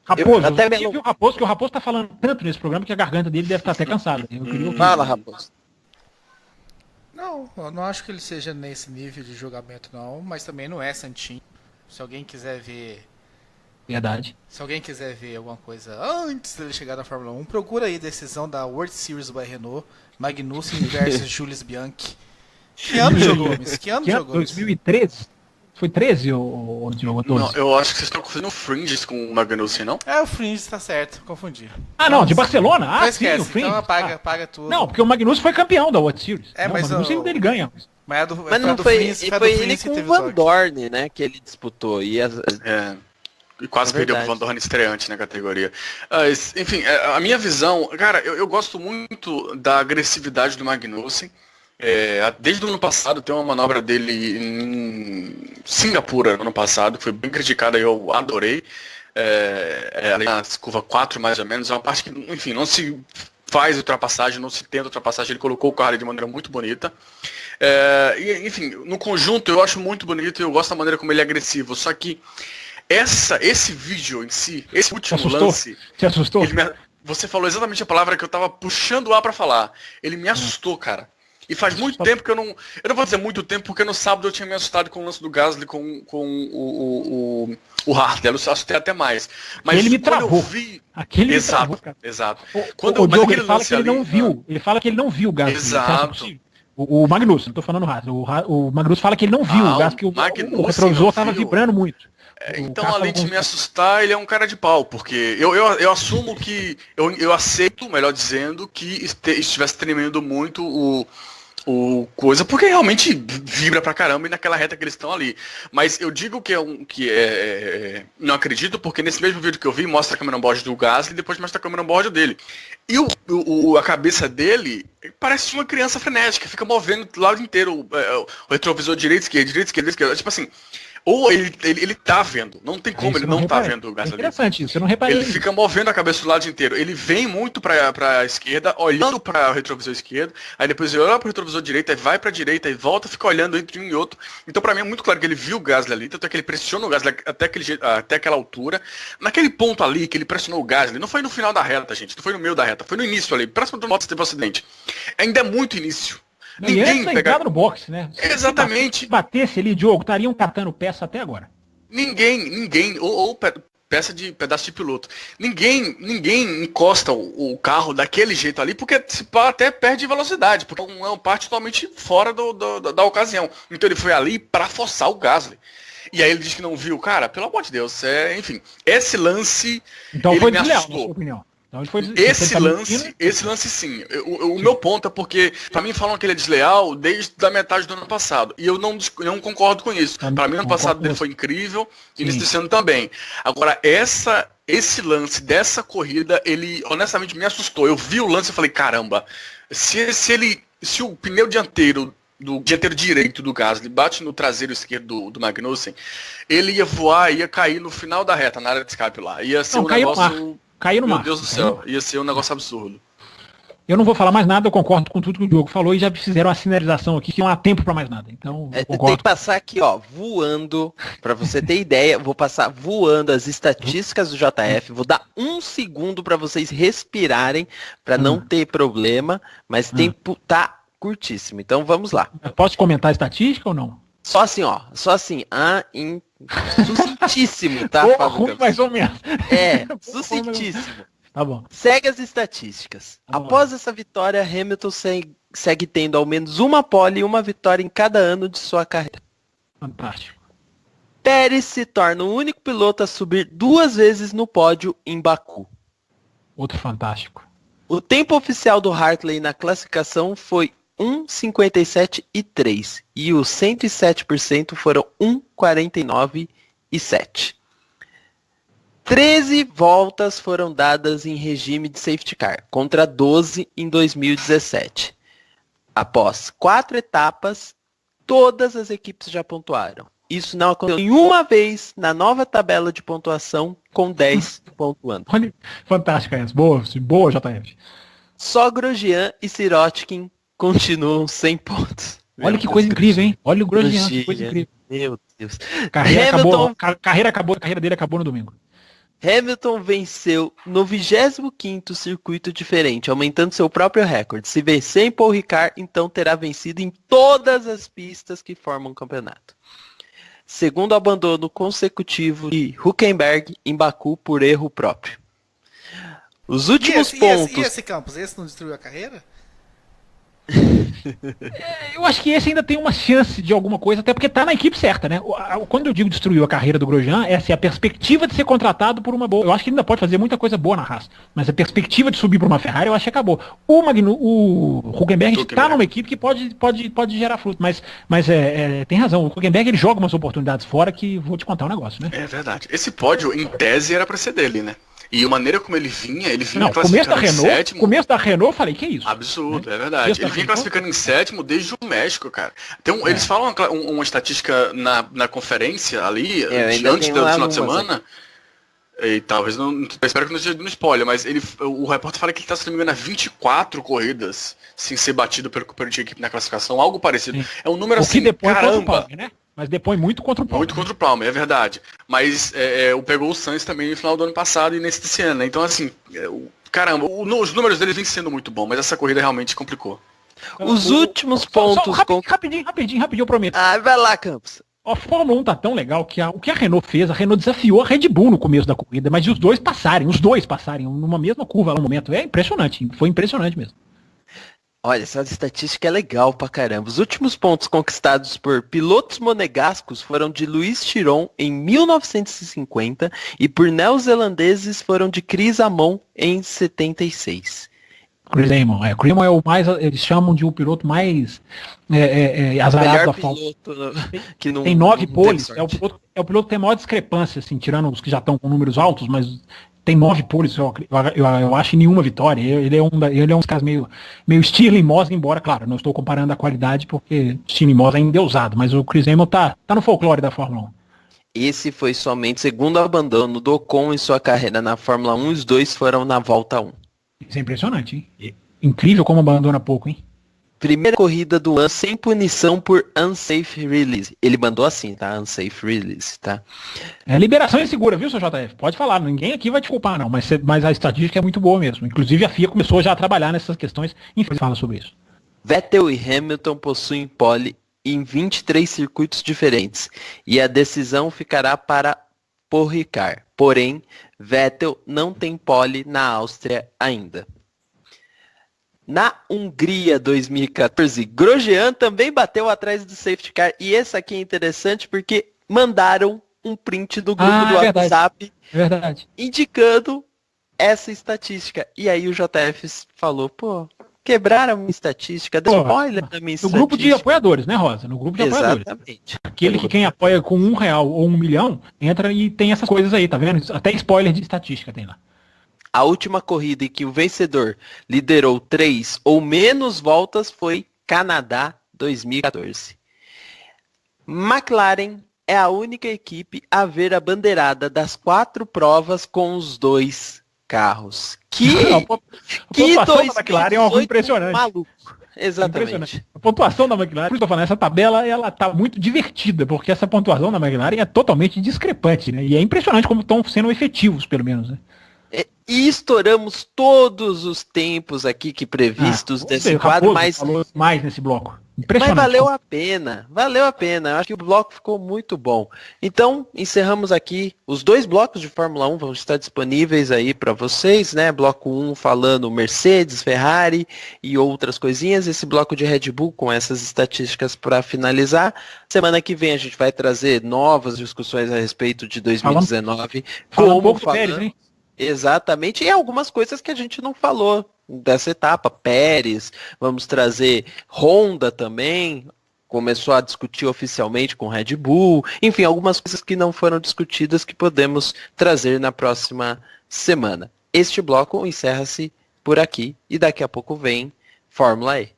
Raposo, até o Raposo, que o Raposo tá falando tanto nesse programa que a garganta dele deve estar até cansada. Fala, Raposo. Não, eu não acho que ele seja nesse nível de julgamento, não, mas também não é santinho. Se alguém quiser ver... Verdade. Se alguém quiser ver alguma coisa antes dele chegar na Fórmula 1, procura aí a decisão da World Series by Renault, Magnussen versus Jules Bianchi. Que ano jogou, Miss? Que ano jogou? 2013? Foi 13 ou 12? Não, eu acho que vocês estão confundindo o Fringes com o Magnussen, não? O Fringes tá certo, confundi. Não, de Barcelona? Sim, o Fringes. Então apaga tudo. Não, porque o Magnussen foi campeão da World Series. Mas o Magnussen ele ganha. Mas, Mas não foi ele com o Van Dorn, né, que ele disputou. E E quase perdeu pro Van Dorn estreante na categoria. Enfim, a minha visão... Cara, eu gosto muito da agressividade do Magnussen. Desde o ano passado tem uma manobra dele em Singapura, no ano passado, que foi bem criticada e eu adorei. Ali na curva 4, mais ou menos. É uma parte que, enfim, não se faz ultrapassagem, não se tenta ultrapassagem. Ele colocou o carro ali de maneira muito bonita. Enfim, no conjunto eu acho muito bonito e eu gosto da maneira como ele é agressivo. Só que esse vídeo em si, esse último lance... Te assustou? Você falou exatamente a palavra que eu tava puxando lá pra falar. Ele me assustou, cara. E faz muito tempo que eu não vou dizer muito tempo, porque no sábado eu tinha me assustado com o lance do Gasly com o Hartley. Eu assustei até mais. Mas ele me travou. Exato. O Diogo, ele fala que ele não viu. Ele fala que ele não viu o Gasly. Exato. O Magnussen, não tô falando o Hartley. O Magnussen fala que ele não viu o Gasly, porque o retrovisor tava vibrando muito. Então, além de me assustar, ele é um cara de pau, porque eu assumo que, eu aceito, melhor dizendo, que estivesse tremendo muito o coisa, porque realmente vibra pra caramba e naquela reta que eles estão ali. Mas eu digo que não acredito, porque nesse mesmo vídeo que eu vi, mostra a câmera on-board do Gasly e depois mostra a câmera on-board dele. E a cabeça dele parece uma criança frenética, fica movendo o lado inteiro, o retrovisor direito, esquerda, tipo assim... Ou ele tá vendo, não tem como ele não tá vendo o Gasly. É interessante isso, eu não reparei. Ele fica movendo a cabeça do lado inteiro. Ele vem muito pra esquerda, olhando pra retrovisor esquerdo, aí depois ele olha pro retrovisor direito, aí vai pra direita, e volta, fica olhando entre um e outro. Então pra mim é muito claro que ele viu o Gasly ali, tanto é que ele pressiona o Gasly até aquela altura. Naquele ponto ali que ele pressionou o Gasly, não foi no final da reta, gente, não foi no meio da reta, foi no início ali, próximo do Bottas teve um acidente. Ainda é muito início. Ninguém pegava no boxe, né? Exatamente. Se batesse ali, Diogo, estariam catando peça até agora. Ninguém, ou pedaço de piloto. Ninguém encosta o carro daquele jeito ali, porque se pá, até perde velocidade, porque é uma parte totalmente fora da ocasião. Então ele foi ali para forçar o Gasly. E aí ele diz que não viu. Cara, pelo amor de Deus, enfim, esse lance então ele foi me desleal, assustou. Na sua opinião. Então, Esse lance sim. O meu ponto é porque, pra mim, falam que ele é desleal desde a metade do ano passado. E eu não concordo com isso. Pra mim, ano passado dele foi incrível, e nesse ano também. Agora, esse lance dessa corrida, ele honestamente me assustou. Eu vi o lance e falei, caramba, se o pneu dianteiro direito do Gasly bate no traseiro esquerdo do Magnussen, ele ia voar, ia cair no final da reta, na área de escape lá. Ia ser um negócio... Caiu no mar. Meu Deus do céu, ia ser um negócio absurdo. Eu não vou falar mais nada, eu concordo com tudo que o Diogo falou e já fizeram uma sinalização aqui que não há tempo para mais nada. Então, tem que passar aqui, ó, voando, para você ter ideia, vou passar voando as estatísticas do JF, vou dar 1 segundo para vocês respirarem, para não ter problema, mas o tempo tá curtíssimo. Então vamos lá. Posso comentar a estatística ou não? Só assim, sucintíssimo, tá? Ruim mais ou menos. Sucintíssimo. Tá bom. Segue as estatísticas. Após essa vitória, Hamilton segue tendo ao menos uma pole e uma vitória em cada ano de sua carreira. Fantástico. Pérez se torna o único piloto a subir 2 vezes no pódio em Baku. Outro fantástico. O tempo oficial do Hartley na classificação foi 1,57,3 e os 107% foram 1,49,7. 13 voltas foram dadas em regime de safety car, contra 12 em 2017. Após 4 etapas, todas as equipes já pontuaram. Isso não aconteceu nenhuma vez na nova tabela de pontuação com 10 pontuando. Olha, fantástico essa. Boa, JF. Só Grosjean e Sirotkin continuam 100 pontos. Olha que coisa incrível, hein? Olha o Grosjean, que coisa incrível. Meu Deus. A carreira dele acabou no domingo. Hamilton venceu no 25º circuito diferente, aumentando seu próprio recorde. Se vencer em Paul Ricard, então terá vencido em todas as pistas que formam o campeonato. Segundo abandono consecutivo de Hülkenberg em Baku por erro próprio. Os últimos pontos... E esse Campos? Esse não destruiu a carreira? Eu acho que esse ainda tem uma chance de alguma coisa, até porque tá na equipe certa, né? Quando eu digo destruiu a carreira do Grosjean, é assim, a perspectiva de ser contratado por uma boa. Eu acho que ele ainda pode fazer muita coisa boa na Haas, mas a perspectiva de subir para uma Ferrari, eu acho que acabou. O Hülkenberg tá numa equipe que pode gerar fruto, mas tem razão. O Hülkenberg ele joga umas oportunidades fora que vou te contar um negócio, né? É verdade. Esse pódio, em tese, era pra ser dele, né? E a maneira como ele vinha Não, começo da Renault, eu falei, que isso? Absurdo, é verdade. Ele vinha classificando em sétimo desde o México, cara. Eles falam uma estatística na conferência ali, antes do final de semana. E talvez não. Eu espero que não esteja no spoiler, mas o repórter fala que ele tá, se não me engano, 24 corridas sem ser batido pelo companheiro de equipe na classificação, algo parecido. Sim. É um número assim, caramba. Né? Mas depois muito contra o Palmer. Muito contra o Palmer, é verdade. Mas pegou o Sainz também no final do ano passado e nesse ano, né? Então, assim, caramba, os números dele vêm sendo muito bons, mas essa corrida realmente complicou. Os últimos pontos... Rapidinho, eu prometo. Vai lá, Campos. A Fórmula 1 tá tão legal que o que a Renault fez, a Renault desafiou a Red Bull no começo da corrida, mas os dois passarem numa mesma curva lá no momento. É impressionante, foi impressionante mesmo. Olha, essa estatística é legal pra caramba. Os últimos pontos conquistados por pilotos monegascos foram de Luiz Chiron em 1950 e por neozelandeses foram de Chris Amon em 76. Chris Amon é o mais, eles chamam de o piloto mais azarado da Fórmula 1. Tem 9 poles, é o piloto que tem maior discrepância, assim, tirando os que já estão com números altos, mas tem 9 poles, eu acho, em nenhuma vitória. Ele é um dos caras meio Stirling Moss, embora, claro, não estou comparando a qualidade, porque Stirling Moss é endeusado, mas o Chris Amon tá no folclore da Fórmula 1. Esse foi somente o segundo abandono do Ocon em sua carreira na Fórmula 1, os dois foram na volta 1. Isso é impressionante, hein? Incrível como abandona pouco, hein? Primeira corrida do ano sem punição por unsafe release. Ele mandou assim, tá? Unsafe release, tá? Liberação insegura, viu, seu JF? Pode falar, ninguém aqui vai te culpar, não. Mas a estatística é muito boa mesmo. Inclusive a FIA começou já a trabalhar nessas questões. Infelizmente fala sobre isso. Vettel e Hamilton possuem pole em 23 circuitos diferentes. E a decisão ficará para Paul Ricard. Porém, Vettel não tem pole na Áustria ainda. Na Hungria 2014, Grosjean também bateu atrás do safety car. E esse aqui é interessante porque mandaram um print do grupo do WhatsApp indicando essa estatística. E aí o JF falou, quebraram a minha estatística, deu spoiler da minha estatística. No grupo de apoiadores, né, Rosa? No grupo de apoiadores. Exatamente. Aquele que quem apoia com R$1 ou 1 milhão, entra e tem essas coisas aí, tá vendo? Até spoiler de estatística tem lá. A última corrida em que o vencedor liderou 3 ou menos voltas foi Canadá 2014. McLaren é a única equipe a ver a bandeirada das 4 provas com os 2 carros. A pontuação da McLaren é algo impressionante. Maluco. Exatamente. A pontuação da McLaren, por isso eu tô falando, essa tabela ela tá muito divertida, porque essa pontuação da McLaren é totalmente discrepante, né? E é impressionante como estão sendo efetivos, pelo menos, né? E estouramos todos os tempos aqui que previstos desse quadro, mas mais nesse bloco. Mas valeu a pena. Eu acho que o bloco ficou muito bom. Então, encerramos aqui. Os 2 blocos de Fórmula 1 vão estar disponíveis aí para vocês, né? Bloco 1 falando Mercedes, Ferrari e outras coisinhas. Esse bloco de Red Bull com essas estatísticas para finalizar. Semana que vem a gente vai trazer novas discussões a respeito de 2019. Falando um pouco do Pérez, hein? Exatamente, e algumas coisas que a gente não falou dessa etapa. Pérez, vamos trazer Honda também, começou a discutir oficialmente com Red Bull, enfim, algumas coisas que não foram discutidas que podemos trazer na próxima semana. Este bloco encerra-se por aqui e daqui a pouco vem Fórmula E.